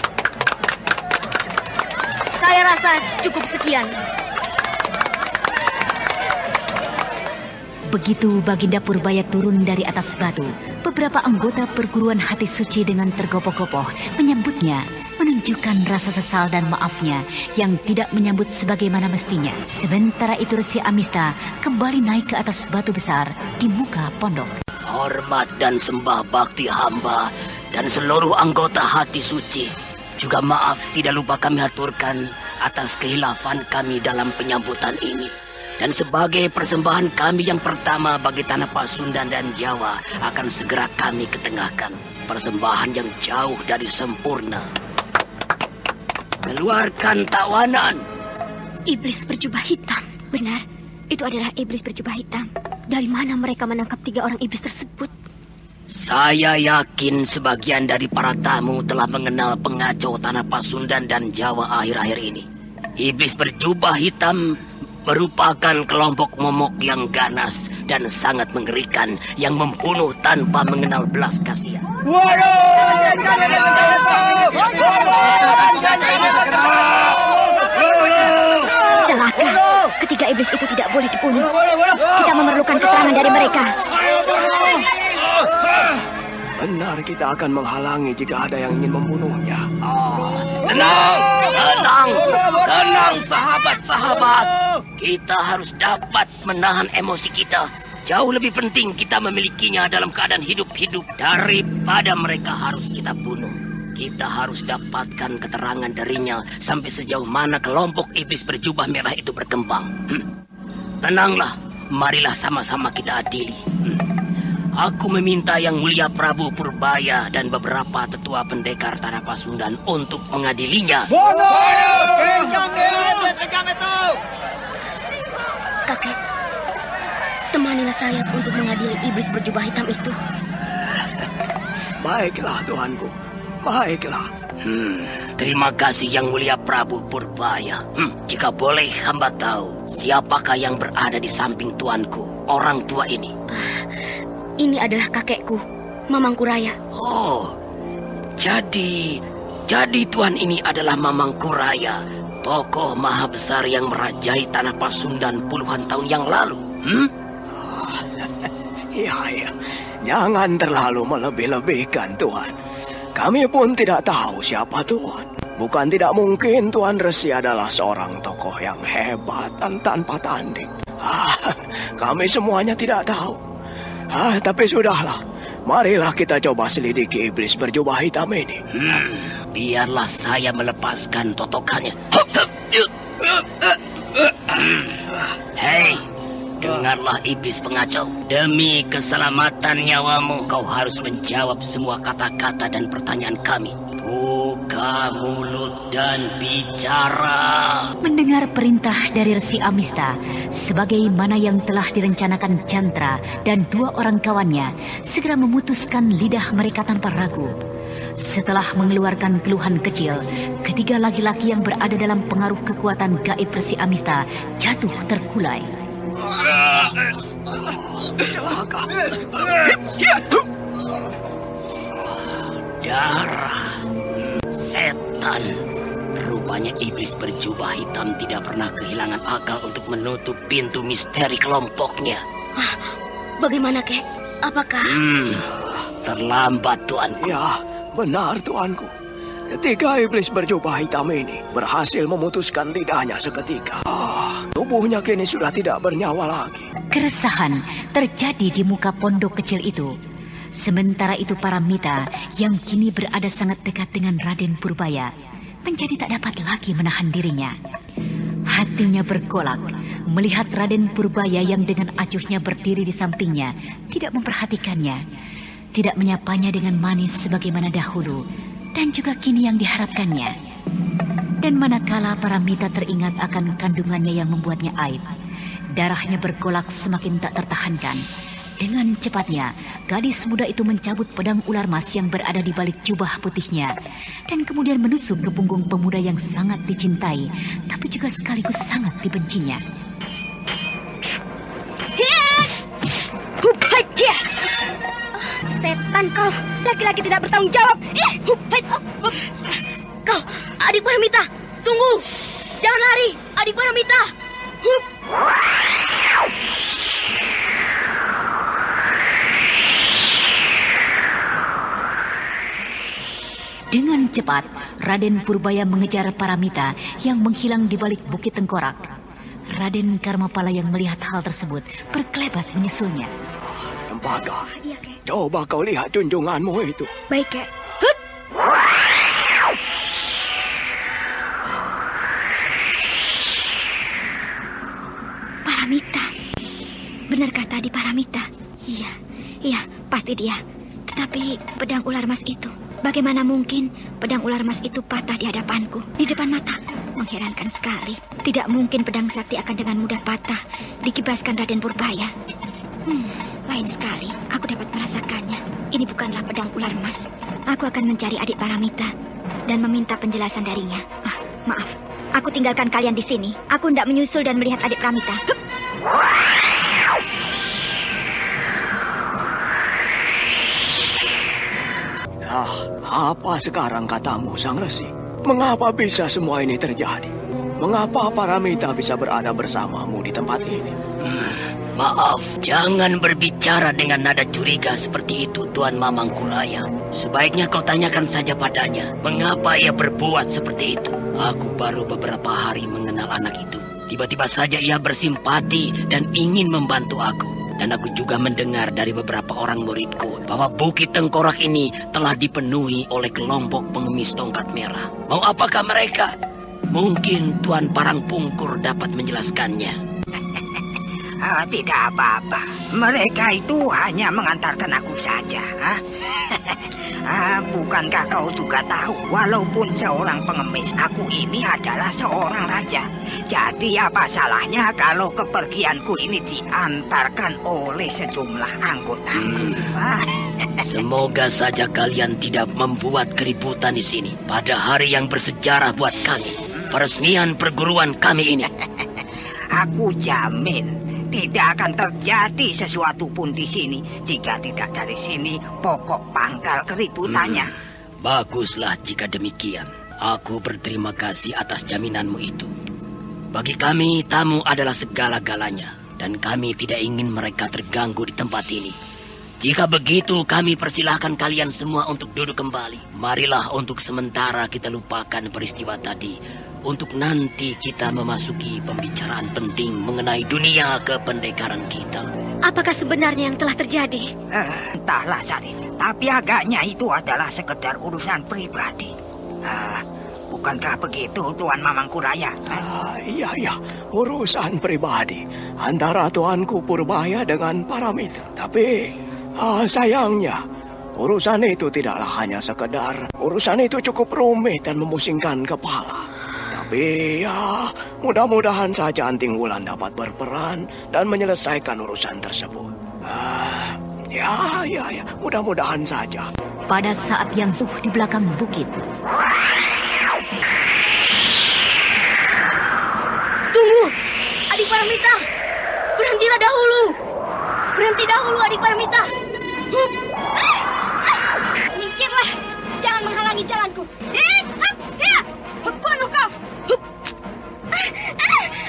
Saya rasa cukup sekian. Begitu Baginda Purbaya turun dari atas batu, beberapa anggota perguruan hati suci dengan tergopoh-gopoh menyambutnya, menunjukkan rasa sesal dan maafnya yang tidak menyambut sebagaimana mestinya. Sementara itu Resi Amista kembali naik ke atas batu besar di muka pondok. Hormat dan sembah bakti hamba dan seluruh anggota hati suci. Juga maaf tidak lupa kami haturkan atas kehilafan kami dalam penyambutan ini. Dan sebagai persembahan kami yang pertama bagi tanah Pasundan dan Jawa akan segera kami ketengahkan. Persembahan yang jauh dari sempurna. Keluarkan tawanan. Iblis berjubah hitam. Benar, itu adalah iblis berjubah hitam. Dari mana mereka menangkap 3 orang iblis tersebut? Saya yakin sebagian dari para tamu telah mengenal pengacau tanah Pasundan dan Jawa akhir-akhir ini. Iblis berjubah hitam merupakan kelompok momok yang ganas dan sangat mengerikan yang membunuh tanpa mengenal belas kasihan. Celaka, ketiga iblis itu tidak boleh dibunuh. Kita memerlukan keterangan dari mereka. Benar, kita akan menghalangi jika ada yang ingin membunuhnya. Tenang sahabat-sahabat. Kita harus dapat menahan emosi kita. Jauh lebih penting kita memilikinya dalam keadaan hidup-hidup daripada mereka harus kita bunuh. Kita harus dapatkan keterangan darinya sampai sejauh mana kelompok iblis berjubah merah itu berkembang. Tenanglah, marilah sama-sama kita adili. Aku meminta Yang Mulia Prabu Purbaya dan beberapa tetua pendekar tanah Pasundan untuk mengadilinya. Kakek, temanilah saya untuk mengadili iblis berjubah hitam itu. Baiklah, Tuanku. Baiklah. Terima kasih Yang Mulia Prabu Purbaya. Jika boleh hamba tahu, siapakah yang berada di samping tuanku, orang tua ini? Ini adalah kakekku, Mamangku Raya. Oh, jadi tuan ini adalah Mamangku Raya, tokoh maha besar yang merajai tanah Pasundan puluhan tahun yang lalu. Iya. Jangan terlalu melebih-lebihkan, Tuan. Kami pun tidak tahu siapa Tuan. Bukan tidak mungkin Tuan Resi adalah seorang tokoh yang hebat dan tanpa tanding. Kami semuanya tidak tahu. Tapi sudahlah. Marilah kita coba selidiki iblis berjubah hitam ini. Biarlah saya melepaskan totokannya. Hei, dengarlah iblis pengacau. Demi keselamatan nyawamu, kau harus menjawab semua kata-kata dan pertanyaan kami. Buka mulut dan bicara. Mendengar perintah dari Resi Amista, sebagaimana yang telah direncanakan Jantra dan 2 orang kawannya, segera memutuskan lidah mereka tanpa ragu. Setelah mengeluarkan keluhan kecil, ketiga laki-laki yang berada dalam pengaruh kekuatan gaib Resi Amista jatuh terkulai. Darah. Setan. Rupanya iblis berjubah hitam tidak pernah kehilangan akal untuk menutup pintu misteri kelompoknya. Bagaimana, Kek? Apakah... Terlambat, Tuanku. Ya, benar, Tuanku. Ketika iblis berjubah hitam ini berhasil memutuskan lidahnya seketika, tubuhnya kini sudah tidak bernyawa lagi. Keresahan terjadi di muka pondok kecil itu. Sementara itu Paramita yang kini berada sangat dekat dengan Raden Purbaya menjadi tak dapat lagi menahan dirinya. Hatinya bergolak melihat Raden Purbaya yang dengan acuhnya berdiri di sampingnya tidak memperhatikannya, tidak menyapanya dengan manis sebagaimana dahulu dan juga kini yang diharapkannya. Dan manakala Paramita teringat akan kandungannya yang membuatnya aib, darahnya bergolak semakin tak tertahankan. Dengan cepatnya, gadis muda itu mencabut pedang ular mas yang berada di balik jubah putihnya dan kemudian menusuk ke punggung pemuda yang sangat dicintai, tapi juga sekaligus sangat dibencinya. Setan kau, laki-laki tidak bertanggung jawab. Kau, adik Paramita, tunggu. Jangan lari, adik Paramita. Dengan cepat, Raden Purbaya mengejar Paramita yang menghilang di balik bukit tengkorak. Raden Karmapala yang melihat hal tersebut berkelebat menyusulnya. Cempaka, coba kau lihat junjunganmu itu. Baik, Kek. Paramita. Benarkah tadi Paramita? Iya, pasti dia. Tetapi pedang ular mas itu, bagaimana mungkin pedang ular mas itu patah di hadapanku, di depan mataku? Mengherankan sekali. Tidak mungkin pedang sakti akan dengan mudah patah dikibaskan Raden Purbaya. Lain sekali, aku dapat merasakannya. Ini bukanlah pedang ular emas. Aku akan mencari adik Paramita dan meminta penjelasan darinya. Maaf, aku tinggalkan kalian di sini. Aku hendak menyusul dan melihat adik Paramita. Apa sekarang katamu, Sang Resi? Mengapa bisa semua ini terjadi? Mengapa Paramita bisa berada bersamamu di tempat ini? Maaf, jangan berbicara dengan nada curiga seperti itu, Tuan Mamangkuraya. Sebaiknya kau tanyakan saja padanya, mengapa ia berbuat seperti itu. Aku baru beberapa hari mengenal anak itu. Tiba-tiba saja ia bersimpati dan ingin membantu aku. Dan aku juga mendengar dari beberapa orang muridku bahwa Bukit Tengkorak ini telah dipenuhi oleh kelompok pengemis tongkat merah. Mau apakah mereka? Mungkin Tuan Parangpungkur dapat menjelaskannya. Tidak apa-apa. Mereka itu hanya mengantarkan aku saja. Bukankah kau juga tahu, walaupun seorang pengemis, aku ini adalah seorang raja. Jadi apa salahnya kalau kepergianku ini diantarkan oleh sejumlah anggotaku? Semoga saja kalian tidak membuat keributan di sini pada hari yang bersejarah buat kami, peresmian perguruan kami ini. Aku jamin tidak akan terjadi sesuatu pun di sini jika tidak dari sini pokok pangkal keributannya. Baguslah jika demikian. Aku berterima kasih atas jaminanmu itu. Bagi kami, tamu adalah segala-galanya, dan kami tidak ingin mereka terganggu di tempat ini. Jika begitu, kami persilahkan kalian semua untuk duduk kembali. Marilah untuk sementara kita lupakan peristiwa tadi. Untuk nanti kita memasuki pembicaraan penting mengenai dunia kependekaran kita. Apakah sebenarnya yang telah terjadi? Entahlah Sarip, tapi agaknya itu adalah sekedar urusan pribadi. Bukankah begitu Tuan Mamangkuraya? Iya, urusan pribadi antara Tuanku Purbaya dengan Paramita. Tapi sayangnya urusan itu tidaklah hanya sekedar. Urusan itu cukup rumit dan memusingkan kepala. Tapi ya, mudah-mudahan saja Anting Wulan dapat berperan dan menyelesaikan urusan tersebut. Ya, mudah-mudahan saja. Pada saat yang di belakang bukit. Tunggu, adik Paramita. Berhentilah dahulu. Berhenti dahulu, adik Paramita. Minggirlah, jangan menghalangi jalanku. Bunuh kau.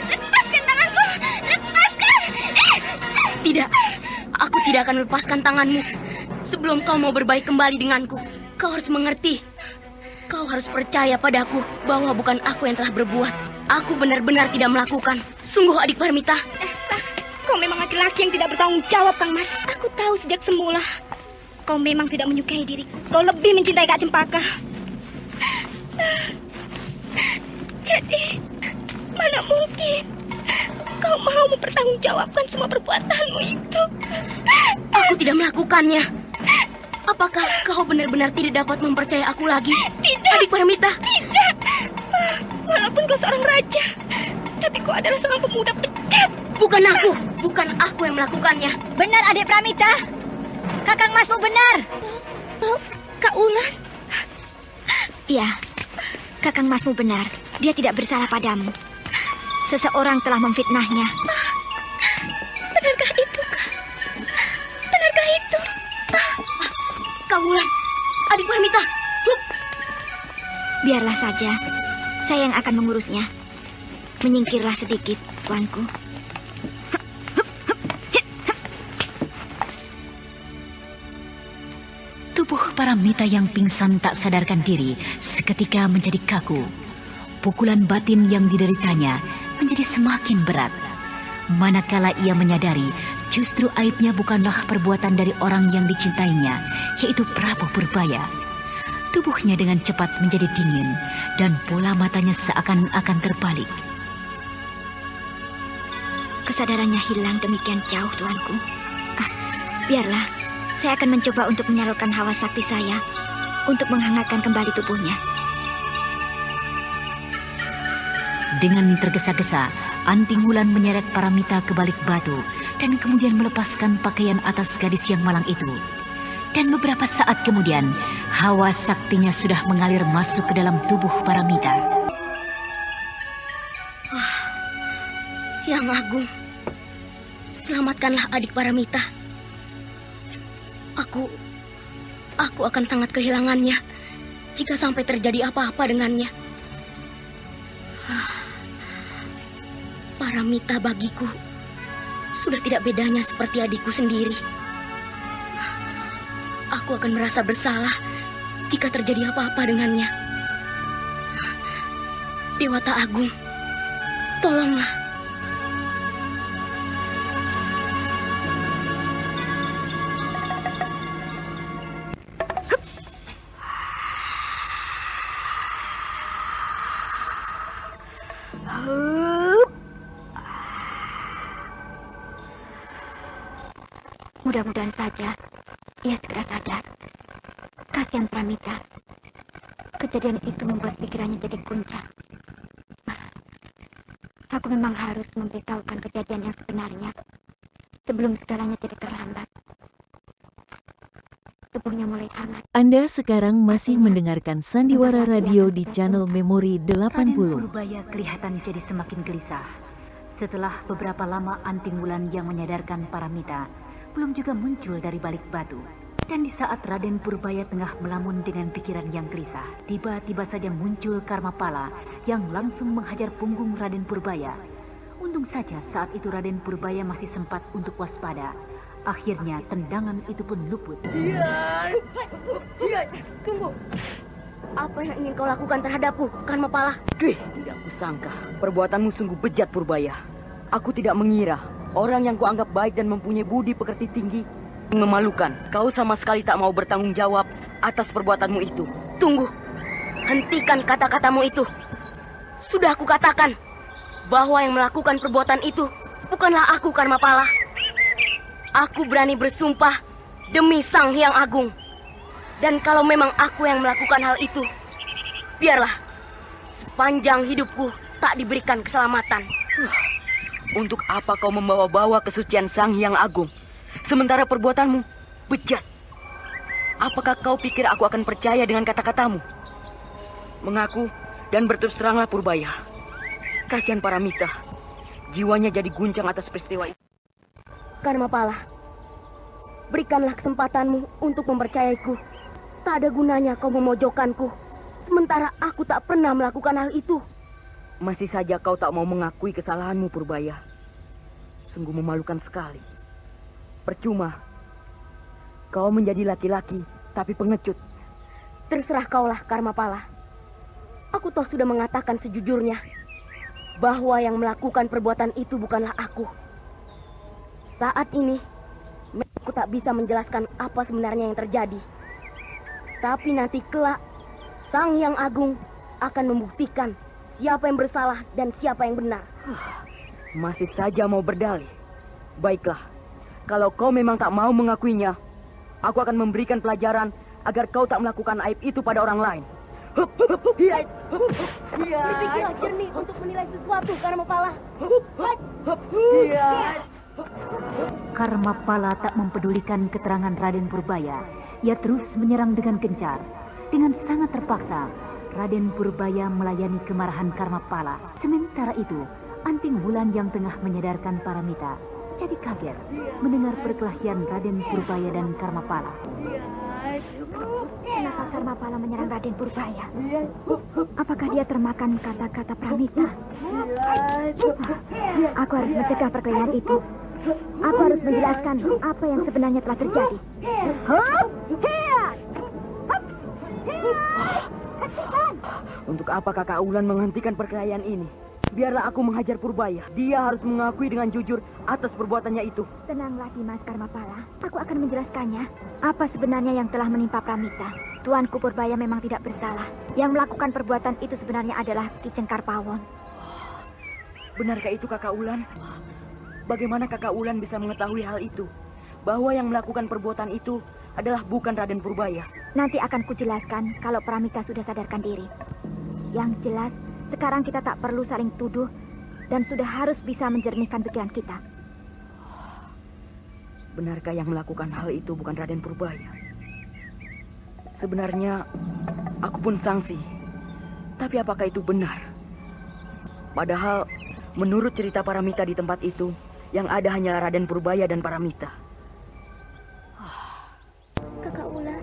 Lepaskan tanganku. Lepaskan. Tidak, aku tidak akan lepaskan tanganmu sebelum kau mau berbaik kembali denganku. Kau harus mengerti. Kau harus percaya padaku bahwa bukan aku yang telah berbuat. Aku benar-benar tidak melakukan. Sungguh adik Paramita. Kau memang laki-laki yang tidak bertanggung jawab, Kang Mas. Aku tahu sejak semula. Kau memang tidak menyukai diriku. Kau lebih mencintai Kak Cempaka. Jadi, mana mungkin kau mau mempertanggungjawabkan semua perbuatanmu itu? Aku tidak melakukannya. Apakah kau benar-benar tidak dapat mempercayai aku lagi? Tidak. Adik Paramita. Tidak. Walaupun kau seorang raja, tapi kau adalah seorang pemuda bejat. Bukan aku yang melakukannya. Benar, adik Pramita. Kakang Masmu benar. Kak Ulan. Iya, Kakang Masmu benar. Dia tidak bersalah padamu. Seseorang telah memfitnahnya. Benarkah itu, Kak? Benarkah itu? Kak Ulan, adik Paramita. Biarlah saja. Saya yang akan mengurusnya. Menyingkirlah sedikit, tuanku. Tubuh Paramita yang pingsan tak sadarkan diri seketika menjadi kaku. Pukulan batin yang dideritanya menjadi semakin berat. Manakala ia menyadari justru aibnya bukanlah perbuatan dari orang yang dicintainya, yaitu Prabu Purbaya. Tubuhnya dengan cepat menjadi dingin dan bola matanya seakan-akan terbalik. Kesadarannya hilang demikian jauh, tuanku. Biarlah, saya akan mencoba untuk menyalurkan hawa sakti saya untuk menghangatkan kembali tubuhnya. Dengan tergesa-gesa, Anting Wulan menyeret Paramita ke balik batu dan kemudian melepaskan pakaian atas gadis yang malang itu. Dan beberapa saat kemudian, hawa saktinya sudah mengalir masuk ke dalam tubuh Paramita. Yang Agung, selamatkanlah adik Paramita. Aku akan sangat kehilangannya jika sampai terjadi apa-apa dengannya. Paramita bagiku sudah tidak bedanya seperti adikku sendiri. Aku akan merasa bersalah jika terjadi apa-apa dengannya. Dewata Agung, tolonglah. Mudah-mudahan saja ia segera sadar. Kasihan Pramita. Kejadian itu membuat pikirannya jadi guncang. Aku memang harus memberitahukan kejadian yang sebenarnya sebelum segalanya jadi terlambat. Tubuhnya mulai hangat. Anda sekarang masih mendengarkan Sandiwara Radio di channel Memori 80. Raden Purbaya kelihatan jadi semakin gelisah. Setelah beberapa lama Anting Wulan yang menyadarkan Paramita belum juga muncul dari balik batu. Dan di saat Raden Purbaya tengah melamun dengan pikiran yang gelisah, tiba-tiba saja muncul Karmapala yang langsung menghajar punggung Raden Purbaya. Untung saja saat itu Raden Purbaya masih sempat untuk waspada. Akhirnya tendangan itu pun luput. Tunggu. Apa yang ingin kau lakukan terhadapku, Karmapala? Tidak kusangka. Perbuatanmu sungguh bejat, Purbaya. Aku tidak mengira orang yang kuanggap baik dan mempunyai budi pekerti tinggi memalukan. Kau sama sekali tak mau bertanggung jawab atas perbuatanmu itu. Tunggu. Hentikan kata-katamu itu. Sudah aku katakan bahwa yang melakukan perbuatan itu bukanlah aku, Karmapala. Aku berani bersumpah demi Sang Hyang Agung. Dan kalau memang aku yang melakukan hal itu, biarlah sepanjang hidupku tak diberikan keselamatan. Untuk apa kau membawa-bawa kesucian Sang Hyang Agung, sementara perbuatanmu bejat? Apakah kau pikir aku akan percaya dengan kata-katamu? Mengaku dan berterus teranglah, Purbaya. Kasihan Paramita, jiwanya jadi guncang atas peristiwa itu. Karmapala, berikanlah kesempatanmu untuk mempercayaiku. Tak ada gunanya kau memojokkanku, sementara aku tak pernah melakukan hal itu. Masih saja kau tak mau mengakui kesalahanmu, Purbaya. Sungguh memalukan sekali. Percuma. Kau menjadi laki-laki, tapi pengecut. Terserah kaulah, Karmapala. Aku toh sudah mengatakan sejujurnya bahwa yang melakukan perbuatan itu bukanlah aku. Saat ini, aku tak bisa menjelaskan apa sebenarnya yang terjadi. Tapi nanti kelak, Sang Hyang Agung akan membuktikan siapa yang bersalah dan siapa yang benar. Masih saja mau berdalih. Baiklah, kalau kau memang tak mau mengakuinya, aku akan memberikan pelajaran agar kau tak melakukan aib itu pada orang lain. Berpikirlah jernih untuk menilai sesuatu, Karmapala. Karmapala tak mempedulikan keterangan Raden Purbaya. Ia terus menyerang dengan gencar. Dengan sangat terpaksa, Raden Purbaya melayani kemarahan Karmapala. Sementara itu, Anting Wulan yang tengah menyadarkan Paramita jadi kaget mendengar perkelahian Raden Purbaya dan Karmapala. Kenapa Karmapala menyerang Raden Purbaya? Apakah dia termakan kata-kata Pramita? Aku harus mencegah perkelahian itu. Aku harus menjelaskan apa yang sebenarnya telah terjadi. Untuk apa Kakak Wulan menghentikan perkelahian ini? Biarlah aku menghajar Purbaya. Dia harus mengakui dengan jujur atas perbuatannya itu. Tenanglah Dimas Karmapala. Aku akan menjelaskannya. Apa sebenarnya yang telah menimpa Pramita? Tuanku Purbaya memang tidak bersalah. Yang melakukan perbuatan itu sebenarnya adalah Ki Cengkar Pawon. Benarkah itu Kakak Wulan? Bagaimana Kakak Wulan bisa mengetahui hal itu? Bahwa yang melakukan perbuatan itu adalah bukan Raden Purbaya. Nanti akan kujelaskan kalau Pramita sudah sadarkan diri. Yang jelas, sekarang kita tak perlu saling tuduh dan sudah harus bisa menjernihkan pikiran kita. Benarkah yang melakukan hal itu bukan Raden Purbaya? Sebenarnya aku pun sangsi. Tapi apakah itu benar? Padahal menurut cerita Paramita di tempat itu, yang ada hanyalah Raden Purbaya dan Paramita. Kakak Wulan,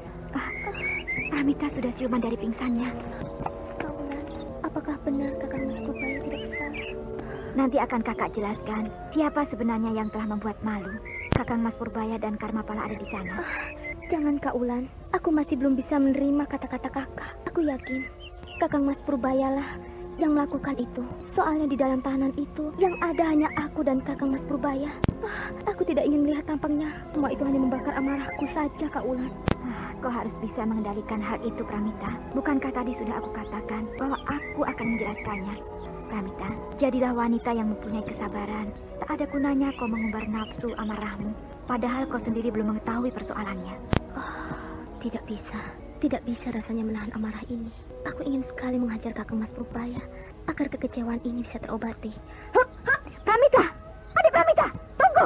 Paramita sudah siuman dari pingsannya. Kakak Wulan, apakah benar Kakang Mas Purbaya tidak bersalah? Nanti akan kakak jelaskan siapa sebenarnya yang telah membuat malu. Kakang Mas Purbaya dan Karmapala ada di sana. Jangan Kak Wulan, aku masih belum bisa menerima kata-kata kakak. Aku yakin Kakang Mas Purbaya lah yang melakukan itu. Soalnya di dalam tahanan itu yang ada hanya aku dan Kakang Mas Purbaya. Aku tidak ingin melihat tampangnya. Semua itu hanya membakar amarahku saja, Kak Wulan. Kau harus bisa mengendalikan hal itu, Pramita. Bukankah tadi sudah aku katakan bahwa aku akan menjelaskannya? Pramita, jadilah wanita yang mempunyai kesabaran. Tak ada gunanya kau mengumbar nafsu amarahmu, padahal kau sendiri belum mengetahui persoalannya. Tidak bisa. Tidak bisa rasanya menahan amarah ini. Aku ingin sekali menghajar Kakang Mas Purbaya agar kekecewaan ini bisa terobati. Pramita! Adik Pramita! Tunggu!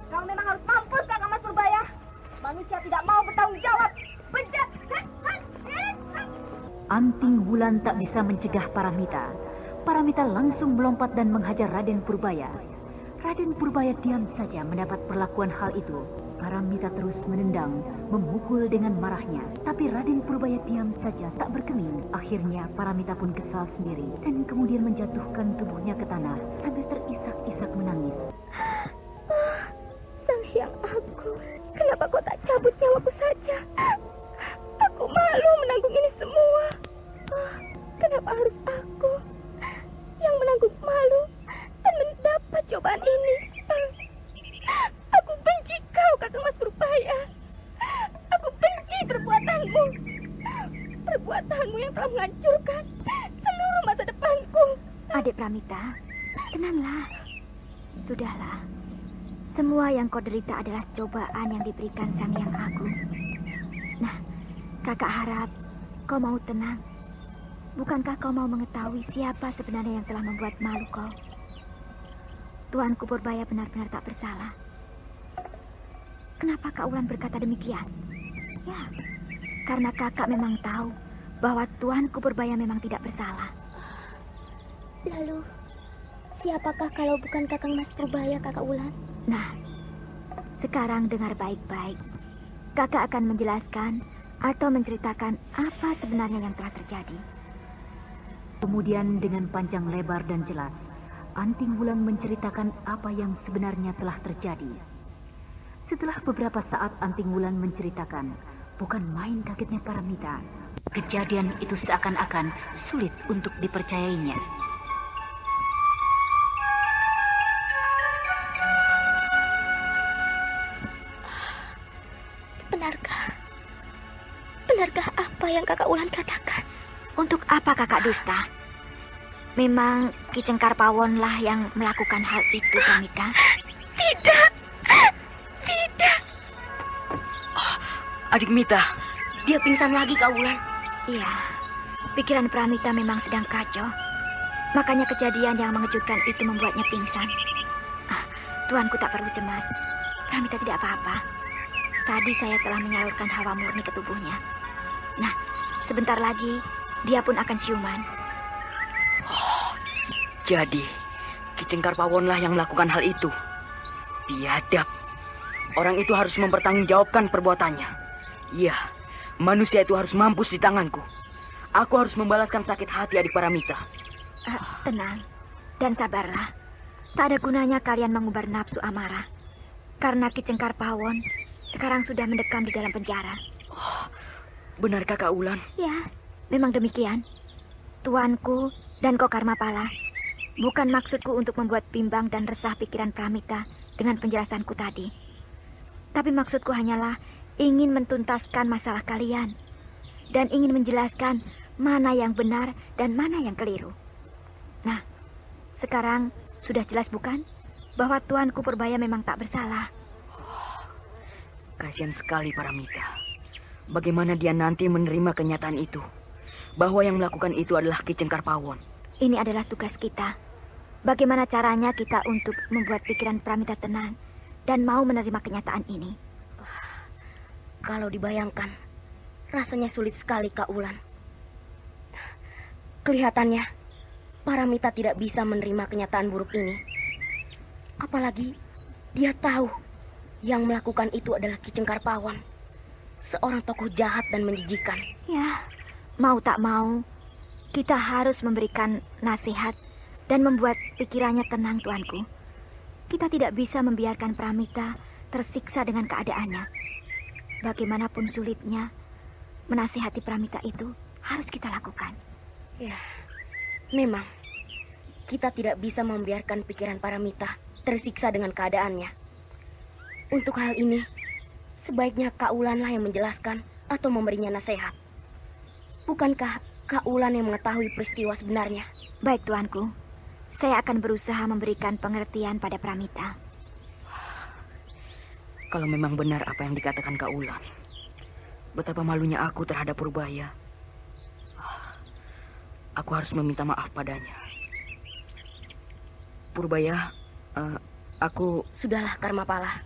Kau memang harus mampus, Kakang Mas Purbaya. Manusia tidak mau bertanggung jawab. Bejat! Anting Wulan tak bisa mencegah Paramita. Paramita langsung melompat dan menghajar Raden Purbaya. Raden Purbaya diam saja mendapat perlakuan hal itu. Paramita terus menendang, memukul dengan marahnya. Tapi Raden Purbaya diam saja, tak bergeming. Akhirnya Paramita pun kesal sendiri dan kemudian menjatuhkan tubuhnya ke tanah sambil terisak-isak menangis. Sang Hyang Agung, kenapa kau tak cabut nyawaku saja? Aku malu menanggung ini semua. Kenapa harus aku yang menanggung malu dan mendapat cobaan ini? Aku benci kau, Kakang Mas Purbaya. Aku benci perbuatanmu. Perbuatanmu yang telah menghancurkan seluruh masa depanku. Adik Pramita, tenanglah. Sudahlah. Semua yang kau derita adalah cobaan yang diberikan Sang Hyang Agung. Nah, kakak harap kau mau tenang. Bukankah kau mau mengetahui siapa sebenarnya yang telah membuat malu kau? Tuanku Purbaya benar-benar tak bersalah. Kenapa Kak Wulan berkata demikian? Ya, karena kakak memang tahu bahwa Tuanku Purbaya memang tidak bersalah. Lalu, siapakah kalau bukan Kakang Mas Purbaya, Kakak Wulan? Nah, sekarang dengar baik-baik. Kakak akan menjelaskan atau menceritakan apa sebenarnya yang telah terjadi. Kemudian dengan panjang lebar dan jelas, Anting Wulan menceritakan apa yang sebenarnya telah terjadi. Setelah beberapa saat Anting Wulan menceritakan, Bukan main kagetnya Paramita. Kejadian itu seakan-akan sulit untuk dipercayainya. Benarkah apa yang Kakak Wulan katakan? Untuk apa Kakak dusta? Memang Ki Cengkar Pawon lah yang melakukan hal itu, Pramita? Tidak. Adik Mita, dia pingsan lagi, Kak Wulan. Iya, pikiran Pramita memang sedang kacau. Makanya kejadian yang mengejutkan itu membuatnya pingsan. Tuanku tak perlu cemas. Pramita tidak apa-apa. Tadi saya telah menyalurkan hawa murni ke tubuhnya. Nah, sebentar lagi dia pun akan siuman. Jadi, Ki Cengkar Pawon lah yang melakukan hal itu. Biadab. Orang itu harus mempertanggungjawabkan perbuatannya. Iya, manusia itu harus mampus di tanganku. Aku harus membalaskan sakit hati adik Paramita. Tenang dan sabarlah. Tak ada gunanya kalian mengumbar nafsu amarah. Karena Ki Cengkar Pawon sekarang sudah mendekam di dalam penjara. Benarkah Kak Wulan? Ya, memang demikian. Tuanku dan Kok Karmapala, bukan maksudku untuk membuat bimbang dan resah pikiran Pramita dengan penjelasanku tadi. Tapi maksudku hanyalah ingin mentuntaskan masalah kalian dan ingin menjelaskan mana yang benar dan mana yang keliru. Nah, sekarang sudah jelas bukan bahwa Tuanku Purbaya memang tak bersalah. Kasihan sekali Paramita. Bagaimana dia nanti menerima kenyataan itu, bahwa yang melakukan itu adalah Ki Cengkar Pawon. Ini adalah tugas kita. Bagaimana caranya kita untuk membuat pikiran Pramita tenang dan mau menerima kenyataan ini? Kalau dibayangkan, rasanya sulit sekali, Kak Wulan. Kelihatannya, Paramita tidak bisa menerima kenyataan buruk ini. Apalagi, dia tahu yang melakukan itu adalah Ki Cengkar Pawon, seorang tokoh jahat dan menjijikan. Ya, mau tak mau, kita harus memberikan nasihat dan membuat pikirannya tenang, Tuanku. Kita tidak bisa membiarkan Pramita tersiksa dengan keadaannya. Bagaimanapun sulitnya, menasihati Pramita itu harus kita lakukan. Ya, memang kita tidak bisa membiarkan pikiran Paramita tersiksa dengan keadaannya. Untuk hal ini, sebaiknya Kak Wulan lah yang menjelaskan atau memberinya nasihat. Bukankah Kak Wulan yang mengetahui peristiwa sebenarnya? Baik, Tuanku. Saya akan berusaha memberikan pengertian pada Pramita. Kalau memang benar apa yang dikatakan Kak Wulan, betapa malunya aku terhadap Purbaya. Aku harus meminta maaf padanya. Purbaya, aku... Sudahlah, Karmapala.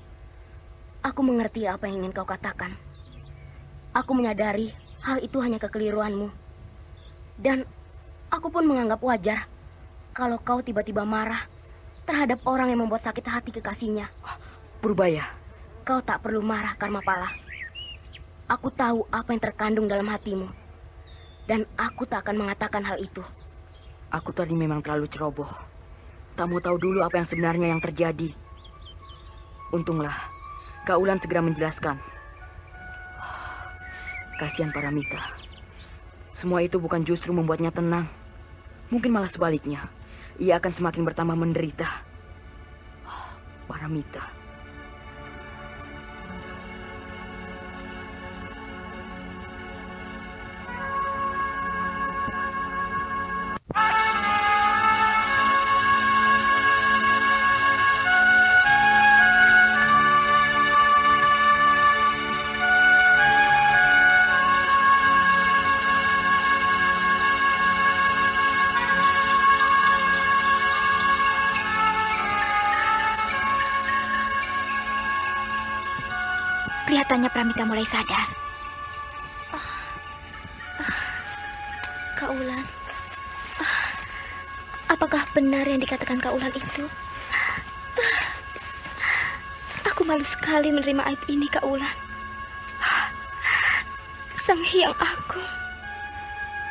Aku mengerti apa yang ingin kau katakan. Aku menyadari hal itu hanya kekeliruanmu. Dan aku pun menganggap wajar kalau kau tiba-tiba marah terhadap orang yang membuat sakit hati kekasihnya. Purbaya, kau tak perlu marah, Karmapala. Aku tahu apa yang terkandung dalam hatimu. Dan aku tak akan mengatakan hal itu. Aku tadi memang terlalu ceroboh. Tak mau tahu dulu apa yang sebenarnya yang terjadi. Untunglah, Kak Wulan segera menjelaskan. Kasihan Paramita. Semua itu bukan justru membuatnya tenang. Mungkin malah sebaliknya. Ia akan semakin bertambah menderita. Paramita. Kelihatannya Pramita mulai sadar. Kak Wulan, apakah benar yang dikatakan Kak Wulan itu? Aku malu sekali menerima aib ini, Kak Wulan. Sang Hyang Agung,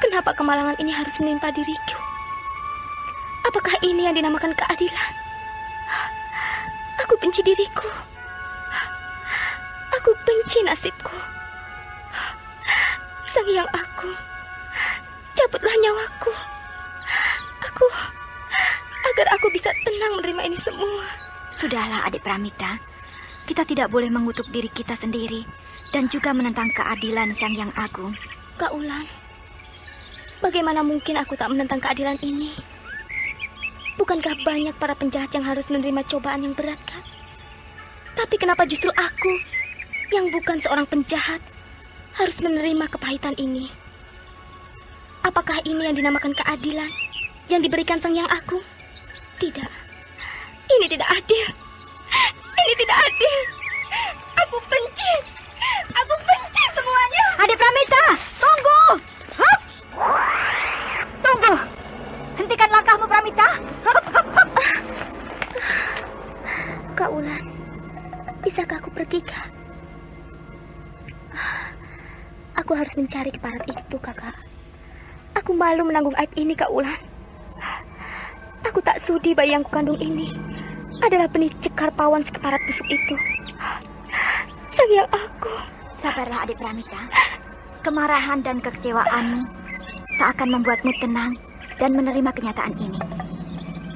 kenapa kemalangan ini harus menimpa diriku? Apakah ini yang dinamakan keadilan? Aku benci diriku. Aku benci nasibku. Sang Hyang Agung, cabutlah nyawaku. Agar aku bisa tenang menerima ini semua. Sudahlah adik Pramita, kita tidak boleh mengutuk diri kita sendiri dan juga menentang keadilan Sang Hyang Agung. Kak Ulan, bagaimana mungkin aku tak menentang keadilan ini? Bukankah banyak para penjahat yang harus menerima cobaan yang berat, Kak? Tapi kenapa justru aku, yang bukan seorang penjahat, harus menerima kepahitan ini? Apakah ini yang dinamakan keadilan yang diberikan Sang Hyang Agung? Tidak. Ini tidak adil. Ini tidak adil. Aku benci. Aku benci semuanya. Adik Pramita, tunggu. Hup. Tunggu. Hentikan langkahmu, Pramita. Hup, hup, hup. Kak Ulan, bisakah aku pergi, Kak? Aku harus mencari keparat itu, Kakak. Aku malu menanggung aib ini, Kak Ulan. Aku tak sudi bayi yang kukandung ini adalah benih cekar pawan sekeparat busuk itu. Sang Hyang Agung. Sabarlah adik Pramita. Kemarahan dan kekecewaanmu tak akan membuatmu tenang dan menerima kenyataan ini.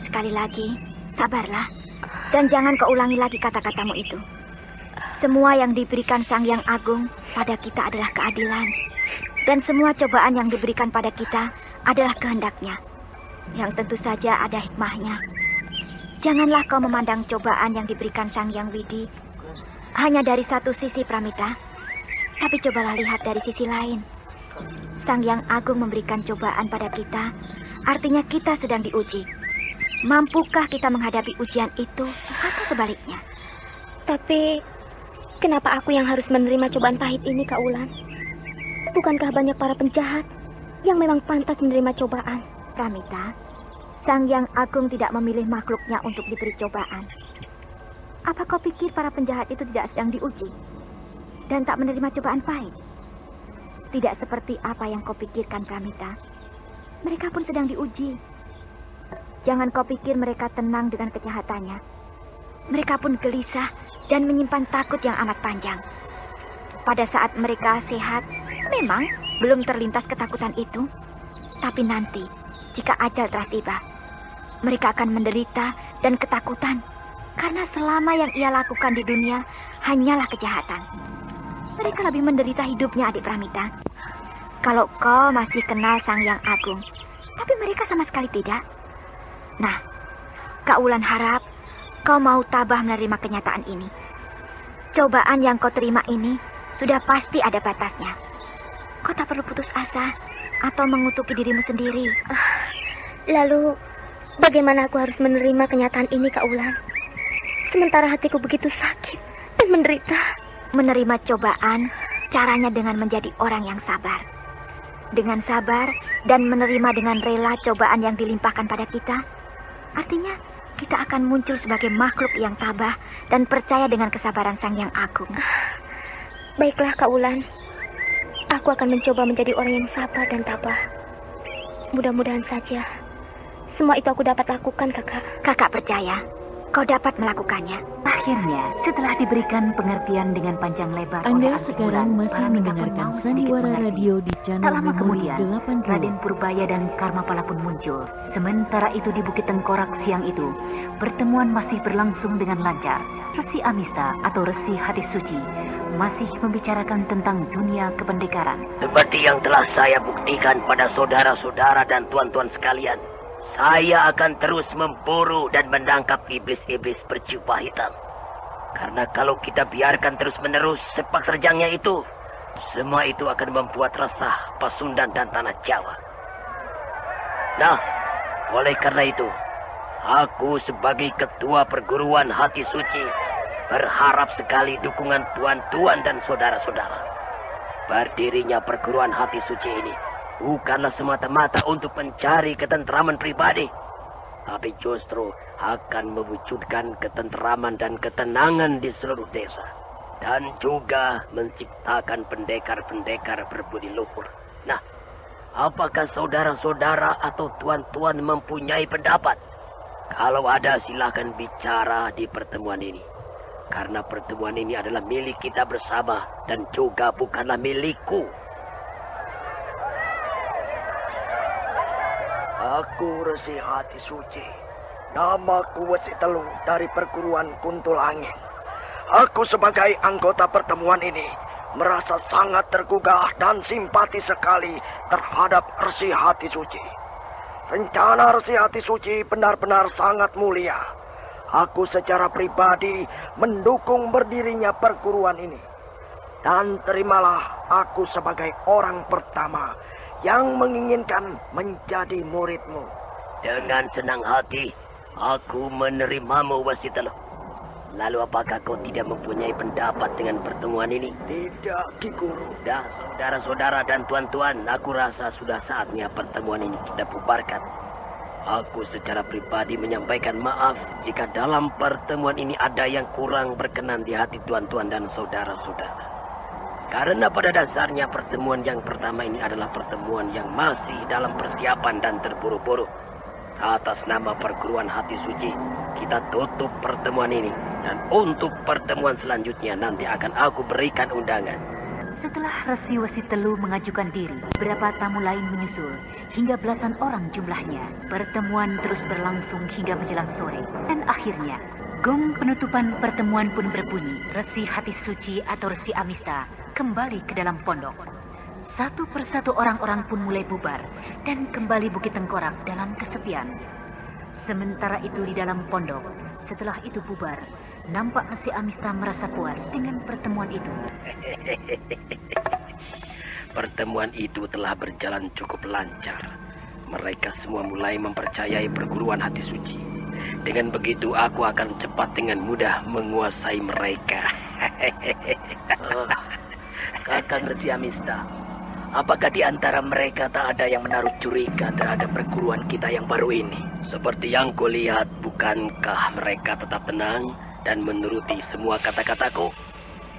Sekali lagi, sabarlah. Dan jangan kau ulangi lagi kata-katamu itu. Semua yang diberikan Sang Hyang Agung pada kita adalah keadilan. Dan semua cobaan yang diberikan pada kita adalah kehendaknya. Yang tentu saja ada hikmahnya. Janganlah kau memandang cobaan yang diberikan Sang Hyang Widi hanya dari satu sisi, Pramita. Tapi cobalah lihat dari sisi lain. Sang Hyang Agung memberikan cobaan pada kita, artinya kita sedang diuji. Mampukah kita menghadapi ujian itu atau sebaliknya? Tapi kenapa aku yang harus menerima cobaan pahit ini, Kak Ulan? Bukankah banyak para penjahat yang memang pantas menerima cobaan? Pramita, Sang Hyang Agung tidak memilih makhluknya untuk diberi cobaan. Apa kau pikir para penjahat itu tidak sedang diuji dan tak menerima cobaan pahit? Tidak seperti apa yang kau pikirkan, Pramita. Mereka pun sedang diuji. Jangan kau pikir mereka tenang dengan kejahatannya. Mereka pun gelisah dan menyimpan takut yang amat panjang. Pada saat mereka sehat, memang belum terlintas ketakutan itu. Tapi nanti, jika ajal telah tiba, mereka akan menderita dan ketakutan karena selama yang ia lakukan di dunia hanyalah kejahatan. Mereka lebih menderita hidupnya, adik Pramita. Kalau kau masih kenal Sang Hyang Agung, tapi mereka sama sekali tidak. Nah, Kak Ulan harap kau mau tabah menerima kenyataan ini. Cobaan yang kau terima ini sudah pasti ada batasnya. Kau tak perlu putus asa atau mengutuki dirimu sendiri. Lalu, bagaimana aku harus menerima kenyataan ini, Kak Ulan? Sementara hatiku begitu sakit dan menderita. Menerima cobaan, caranya dengan menjadi orang yang sabar. Dengan sabar dan menerima dengan rela cobaan yang dilimpahkan pada kita, artinya kita akan muncul sebagai makhluk yang tabah dan percaya dengan kesabaran Sang Hyang Agung. Baiklah, Kak Ulan. Aku akan mencoba menjadi orang yang sabar dan tabah. Mudah-mudahan saja semua itu aku dapat lakukan, Kakak. Kakak percaya kau dapat melakukannya. Akhirnya, setelah diberikan pengertian dengan panjang lebar Anda sekarang masih mendengarkan Sandiwara Radio di channel Memori 80. Raden Purbaya dan Karmapala pun muncul. Sementara itu di Bukit Tengkorak siang itu, pertemuan masih berlangsung dengan lancar. Resi Amista atau Resi Hati Suci masih membicarakan tentang dunia kependekaran. Seperti yang telah saya buktikan pada saudara-saudara dan tuan-tuan sekalian, saya akan terus memburu dan menangkap iblis-iblis berjubah hitam. Karena kalau kita biarkan terus-menerus sepak terjangnya itu, semua itu akan membuat resah Pasundan dan tanah Jawa. Nah, oleh karena itu, aku sebagai ketua perguruan Hati Suci berharap sekali dukungan tuan-tuan dan saudara-saudara. Berdirinya perguruan Hati Suci ini bukanlah semata-mata untuk mencari ketentraman pribadi, tapi justru akan mewujudkan ketentraman dan ketenangan di seluruh desa. Dan juga menciptakan pendekar-pendekar berbudi luhur. Nah, apakah saudara-saudara atau tuan-tuan mempunyai pendapat? Kalau ada, silakan bicara di pertemuan ini. Karena pertemuan ini adalah milik kita bersama dan juga bukanlah milikku. Aku Resi Hati Suci. Namaku Wesi Telu dari perguruan Kuntul Angin. Aku sebagai anggota pertemuan ini merasa sangat tergugah dan simpati sekali terhadap Resi Hati Suci. Rencana Resi Hati Suci benar-benar sangat mulia. Aku secara pribadi mendukung berdirinya perguruan ini. Dan terimalah aku sebagai orang pertama yang menginginkan menjadi muridmu. Dengan senang hati, aku menerimamu Wesi Telu. Lalu apakah kau tidak mempunyai pendapat dengan pertemuan ini? Tidak, Ki Guru. Dah, saudara-saudara dan tuan-tuan, aku rasa sudah saatnya pertemuan ini kita bubarkan. Aku secara pribadi menyampaikan maaf jika dalam pertemuan ini ada yang kurang berkenan di hati tuan-tuan dan saudara-saudara. Karena pada dasarnya pertemuan yang pertama ini adalah pertemuan yang masih dalam persiapan dan terburu-buru. Atas nama perguruan Hati Suci, kita tutup pertemuan ini. Dan untuk pertemuan selanjutnya nanti akan aku berikan undangan. Setelah Resi Wesi Telu mengajukan diri, beberapa tamu lain menyusul. Hingga belasan orang jumlahnya. Pertemuan terus berlangsung hingga menjelang sore. Dan akhirnya, gong penutupan pertemuan pun berbunyi. Resi Hati Suci atau Resi Amista kembali ke dalam pondok. Satu persatu orang-orang pun mulai bubar dan kembali Bukit Tengkorak dalam kesepian. Sementara itu di dalam pondok, setelah itu bubar, nampak Resi Amista merasa puas dengan pertemuan itu. Pertemuan itu telah berjalan cukup lancar. Mereka semua mulai mempercayai perguruan Hati Suci. Dengan begitu aku akan cepat dengan mudah menguasai mereka. Kakang Resi Amista, apakah di antara mereka tak ada yang menaruh curiga terhadap perguruan kita yang baru ini? Seperti yang kulihat, bukankah mereka tetap tenang dan menuruti semua kata-kataku?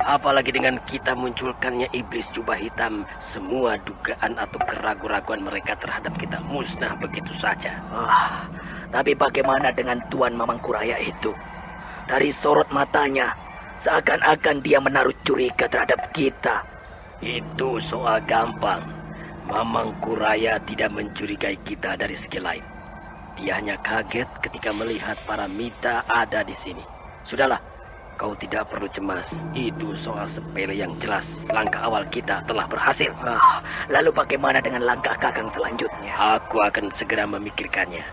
Apalagi dengan kita munculkannya iblis jubah hitam, semua dugaan atau keraguan-raguan mereka terhadap kita musnah begitu saja. Tapi bagaimana dengan Tuan Mamangkuraya itu? Dari sorot matanya, seakan-akan dia menaruh curiga terhadap kita. Itu soal gampang. Mamangkuraya tidak mencurigai kita dari segi lain. Dia hanya kaget ketika melihat para mita ada di sini. Sudahlah, kau tidak perlu cemas. Itu soal sepele yang jelas. Langkah awal kita telah berhasil. Lalu bagaimana dengan langkah Kakang selanjutnya? Aku akan segera memikirkannya.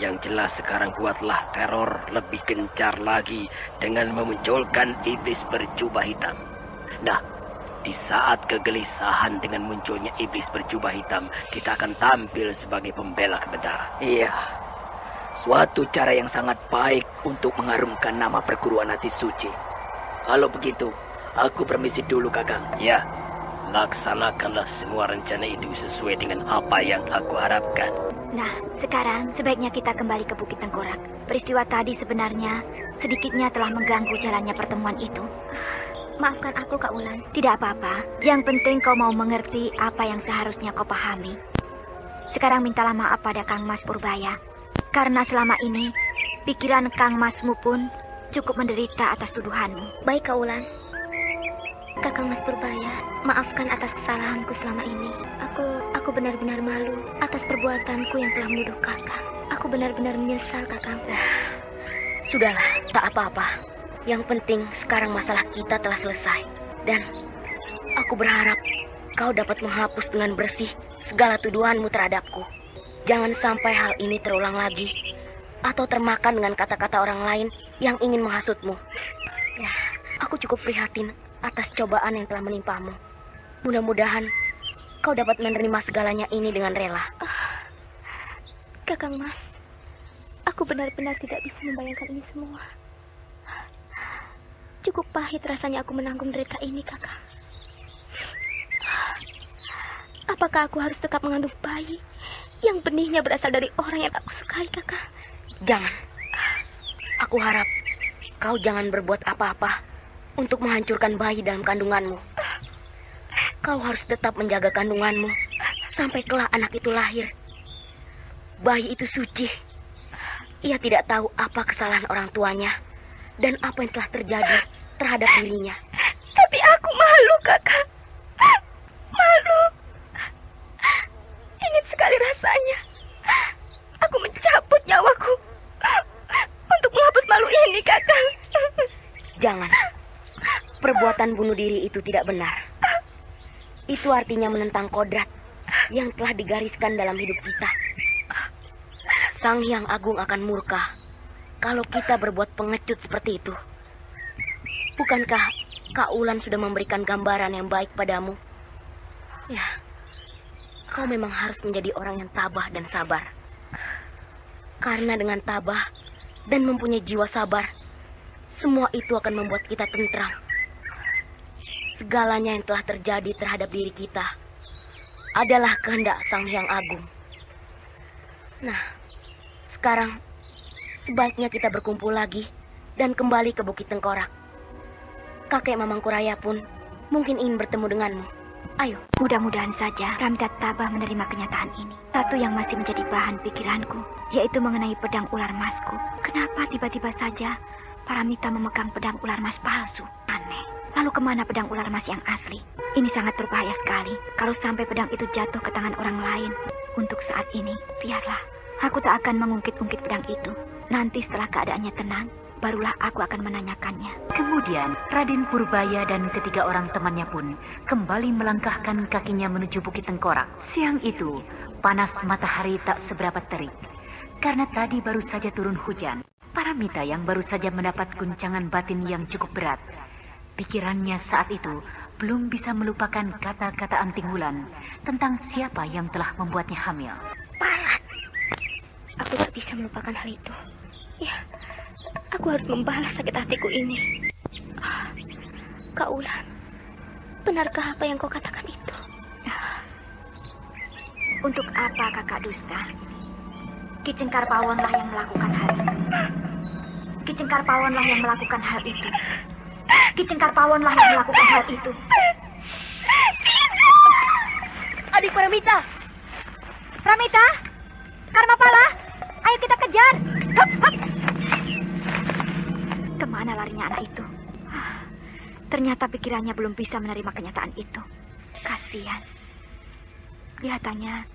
Yang jelas sekarang buatlah teror lebih gencar lagi dengan memunculkan iblis berjubah hitam. Nah, di saat kegelisahan dengan munculnya iblis berjubah hitam, kita akan tampil sebagai pembela kebenaran. Iya, suatu cara yang sangat baik untuk mengharumkan nama perguruan Hati Suci. Kalau begitu, aku permisi dulu, Kakang. Ya, laksanakanlah semua rencana itu sesuai dengan apa yang aku harapkan. Nah, sekarang sebaiknya kita kembali ke Bukit Tengkorak. Peristiwa tadi sebenarnya sedikitnya telah mengganggu jalannya pertemuan itu. Maafkan aku, Kak Wulan. Tidak apa-apa. Yang penting kau mau mengerti apa yang seharusnya kau pahami. Sekarang mintalah maaf pada Kang Mas Purbaya. Karena selama ini, pikiran Kang Masmu pun cukup menderita atas tuduhanmu. Baik, Kak Wulan. Kakang Mas Purbaya, maafkan atas kesalahanku selama ini. Aku benar-benar malu atas perbuatanku yang telah menuduh Kakang. Aku benar-benar menyesal, Kakang. Sudahlah, tak apa-apa. Yang penting sekarang masalah kita telah selesai. Dan aku berharap kau dapat menghapus dengan bersih segala tuduhanmu terhadapku. Jangan sampai hal ini terulang lagi atau termakan dengan kata-kata orang lain yang ingin menghasutmu. Ya, aku cukup prihatin atas cobaan yang telah menimpamu. Mudah-mudahan kau dapat menerima segalanya ini dengan rela. Kakang Mas, aku benar-benar tidak bisa membayangkan ini semua. Cukup pahit rasanya aku menanggung derita ini, Kakang. Apakah aku harus tetap mengandung bayi yang benihnya berasal dari orang yang tak aku sukai, Kakang? Jangan. Aku harap kau jangan berbuat apa-apa untuk menghancurkan bayi dalam kandunganmu. Kau harus tetap menjaga kandunganmu sampai kelak anak itu lahir. Bayi itu suci. Ia tidak tahu apa kesalahan orang tuanya dan apa yang telah terjadi terhadap dirinya. Tapi aku malu, Kakak. Malu. Ingin sekali rasanya nyawaku untuk menghapus malu ini, Kakang. Jangan. Perbuatan bunuh diri itu tidak benar. Itu artinya menentang kodrat yang telah digariskan dalam hidup kita. Sang Hyang Agung akan murka kalau kita berbuat pengecut seperti itu. Bukankah Kak Ulan sudah memberikan gambaran yang baik padamu? Ya, kau memang harus menjadi orang yang tabah dan sabar. Karena dengan tabah dan mempunyai jiwa sabar, semua itu akan membuat kita tentram. Segalanya yang telah terjadi terhadap diri kita adalah kehendak Sang Hyang Agung. Nah, sekarang sebaiknya kita berkumpul lagi dan kembali ke Bukit Tengkorak. Kakek Mamangkuraya pun mungkin ingin bertemu denganmu. Ayo. Mudah-mudahan saja Pramita tabah menerima kenyataan ini. Satu yang masih menjadi bahan pikiranku, yaitu mengenai pedang ular masku. Kenapa tiba-tiba saja Paramita memegang pedang ular mas palsu? Aneh. Lalu kemana pedang ular mas yang asli? Ini sangat berbahaya sekali. Kalau sampai pedang itu jatuh ke tangan orang lain. Untuk saat ini, biarlah. Aku tak akan mengungkit-ungkit pedang itu. Nanti setelah keadaannya tenang, barulah aku akan menanyakannya. Kemudian Raden Purbaya dan ketiga orang temannya pun kembali melangkahkan kakinya menuju Bukit Tengkorak. Siang itu, panas matahari tak seberapa terik. Karena tadi baru saja turun hujan. Paramita yang baru saja mendapat guncangan batin yang cukup berat. Pikirannya saat itu belum bisa melupakan kata-kata Anting Wulan tentang siapa yang telah membuatnya hamil. Parat. Aku tak bisa melupakan hal itu. Ya, aku harus membalas sakit hatiku ini. Kak Ulan, benarkah apa yang kau katakan itu? Untuk apa kakak dusta? Ki Cengkar Pawonlah yang melakukan hal itu. Ki Cengkar Pawonlah yang melakukan hal itu. Ki Cengkar Pawonlah yang melakukan hal itu. Adik Paramita! Pramita! Karmapala! Ayo kita kejar! Hup, hup. Kemana larinya anak itu? Ternyata pikirannya belum bisa menerima kenyataan itu. Kasihan. Kelihatannya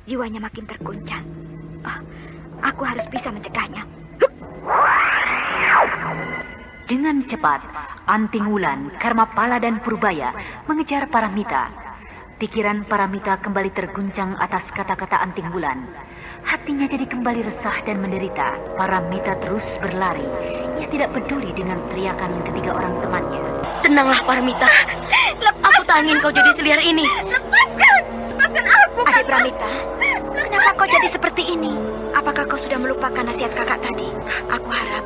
jiwanya makin terguncang. Aku harus bisa mencegahnya. Dengan cepat, Anting Wulan, Karmapala dan Purbaya mengejar Paramita. Pikiran Paramita kembali terguncang atas kata-kata Anting Wulan. Hatinya jadi kembali resah dan menderita. Paramita terus berlari. Ia tidak peduli dengan teriakan ketiga orang temannya. Tenanglah Paramita. Aku tak ingin kau jadi seliar ini. Lepaskan aku. Adik Paramita, kenapa kau jadi seperti ini? Apakah kau sudah melupakan nasihat kakak tadi? Aku harap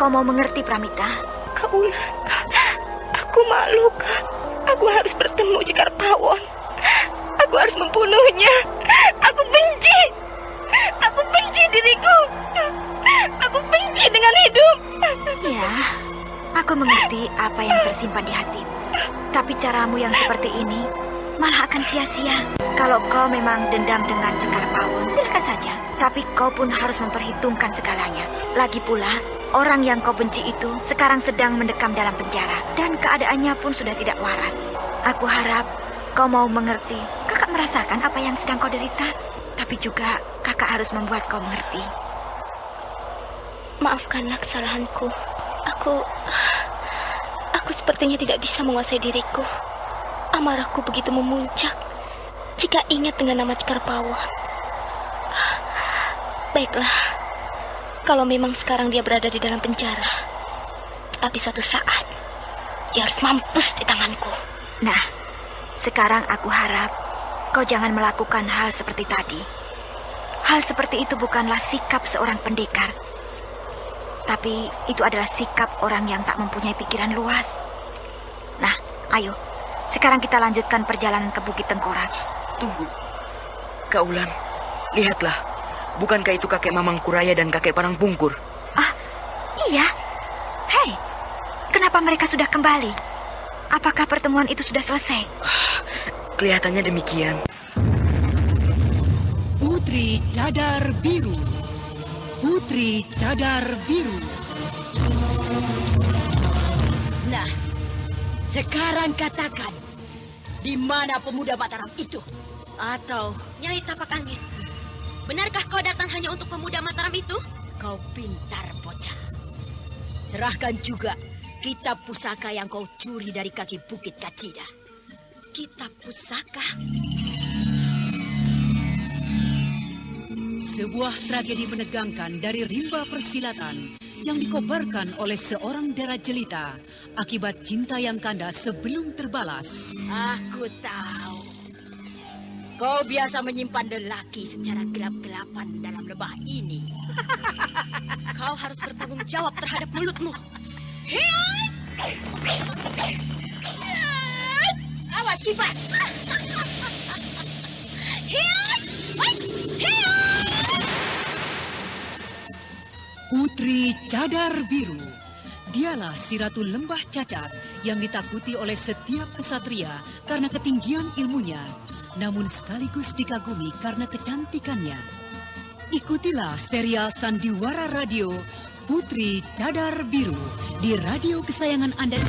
kau mau mengerti, Paramita. Kak Ulan, aku malu, Kak. Aku harus bertemu Cengkar Pawon. Aku harus membunuhnya. Aku benci. Aku benci diriku. Aku benci dengan hidup. Ya, aku mengerti apa yang tersimpan di hatimu. Tapi caramu yang seperti ini malah akan sia-sia. Kalau kau memang dendam dengan Cengkar Pawon, silakan saja. Tapi kau pun harus memperhitungkan segalanya. Lagi pula, orang yang kau benci itu sekarang sedang mendekam dalam penjara. Dan keadaannya pun sudah tidak waras. Aku harap kau mau mengerti. Kakak merasakan apa yang sedang kau derita. Tapi juga kakak harus membuat kau mengerti. Maafkanlah kesalahanku. Aku sepertinya tidak bisa menguasai diriku. Amarahku begitu memuncak jika ingat dengan nama Cengkar Pawon. Baiklah, kalau memang sekarang dia berada di dalam penjara, tapi suatu saat dia harus mampus di tanganku. Nah, sekarang aku harap kau jangan melakukan hal seperti tadi. Hal seperti itu bukanlah sikap seorang pendekar, tapi itu adalah sikap orang yang tak mempunyai pikiran luas. Nah, ayo, sekarang kita lanjutkan perjalanan ke Bukit Tengkorak. Tunggu, Kak Ulan, lihatlah. Bukankah itu kakek Mamangkuraya dan kakek Parangpungkur? Iya. Hei, kenapa mereka sudah kembali? Apakah pertemuan itu sudah selesai? Kelihatannya demikian. Putri Cadar Biru. Putri Cadar Biru. Nah, sekarang katakan, di mana pemuda Mataram itu? Atau Nyai Tapak Angin. Benarkah kau datang hanya untuk pemuda Mataram itu? Kau pintar, bocah. Serahkan juga kitab pusaka yang kau curi dari kaki Bukit Kacida. Kitab pusaka? Sebuah tragedi menegangkan dari rimba persilatan yang dikobarkan oleh seorang dara jelita akibat cinta yang kandas sebelum terbalas. Aku tahu. Kau biasa menyimpan lelaki secara gelap-gelapan dalam lembah ini. Kau harus bertanggung jawab terhadap mulutmu. Awas kipas. Putri Cadar Biru. Dialah si Ratu Lembah Cacat yang ditakuti oleh setiap kesatria karena ketinggian ilmunya, namun sekaligus dikagumi karena kecantikannya. Ikutilah serial Sandiwara Radio Putri Cadar Biru di radio kesayangan Anda.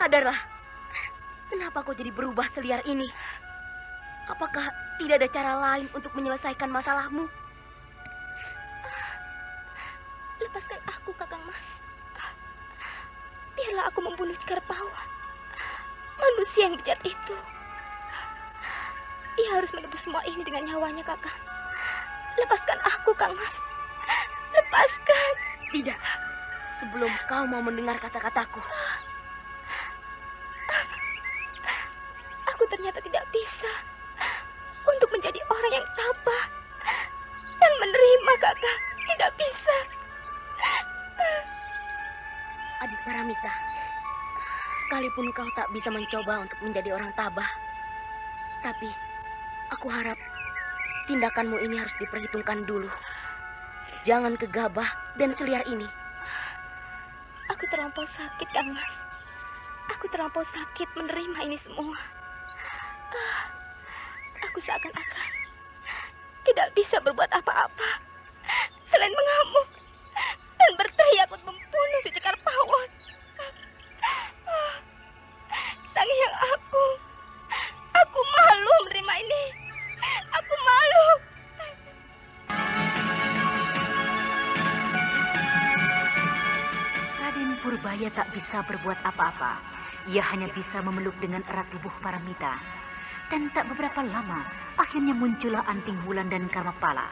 Sadarlah, kenapa kau jadi berubah seliar ini? Apakah tidak ada cara lain untuk menyelesaikan masalahmu? Lepaskan aku, Kakang Mas. Biarlah aku membunuh Skarpawan, manusia yang bejat itu. Ia harus menebus semua ini dengan nyawanya, Kakang. Lepaskan aku, Kang Mas. Lepaskan. Tidak, sebelum kau mau mendengar kata-kataku. Aku ternyata tidak bisa untuk menjadi orang yang sabar dan menerima, Kakak. Tidak bisa. Adik Paramita, sekalipun kau tak bisa mencoba untuk menjadi orang tabah, tapi aku harap tindakanmu ini harus diperhitungkan dulu. Jangan gegabah dan seliar ini. Aku terlampau sakit, Kang Mas. Aku terlampau sakit menerima ini semua. Aku seakan-akan tidak bisa berbuat apa-apa selain mengamuk dan berteriak untuk membunuh si Cekarpawon. Sang Hyang aku malu menerima ini. Aku malu. Raden Purbaya tak bisa berbuat apa-apa. Ia hanya bisa memeluk dengan erat tubuh Paramita. Dan tak beberapa lama, akhirnya muncullah Anting Wulan dan Karmapala.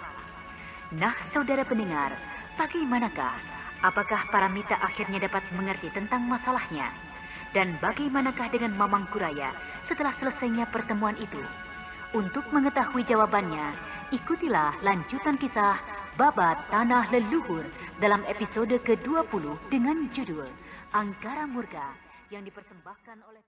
Nah, saudara pendengar, bagaimanakah? Apakah Paramita akhirnya dapat mengerti tentang masalahnya? Dan bagaimanakah dengan Mamang Kuraya setelah selesainya pertemuan itu? Untuk mengetahui jawabannya, ikutilah lanjutan kisah Babat Tanah Leluhur dalam episode ke-20 dengan judul Angkara Murka yang dipersembahkan oleh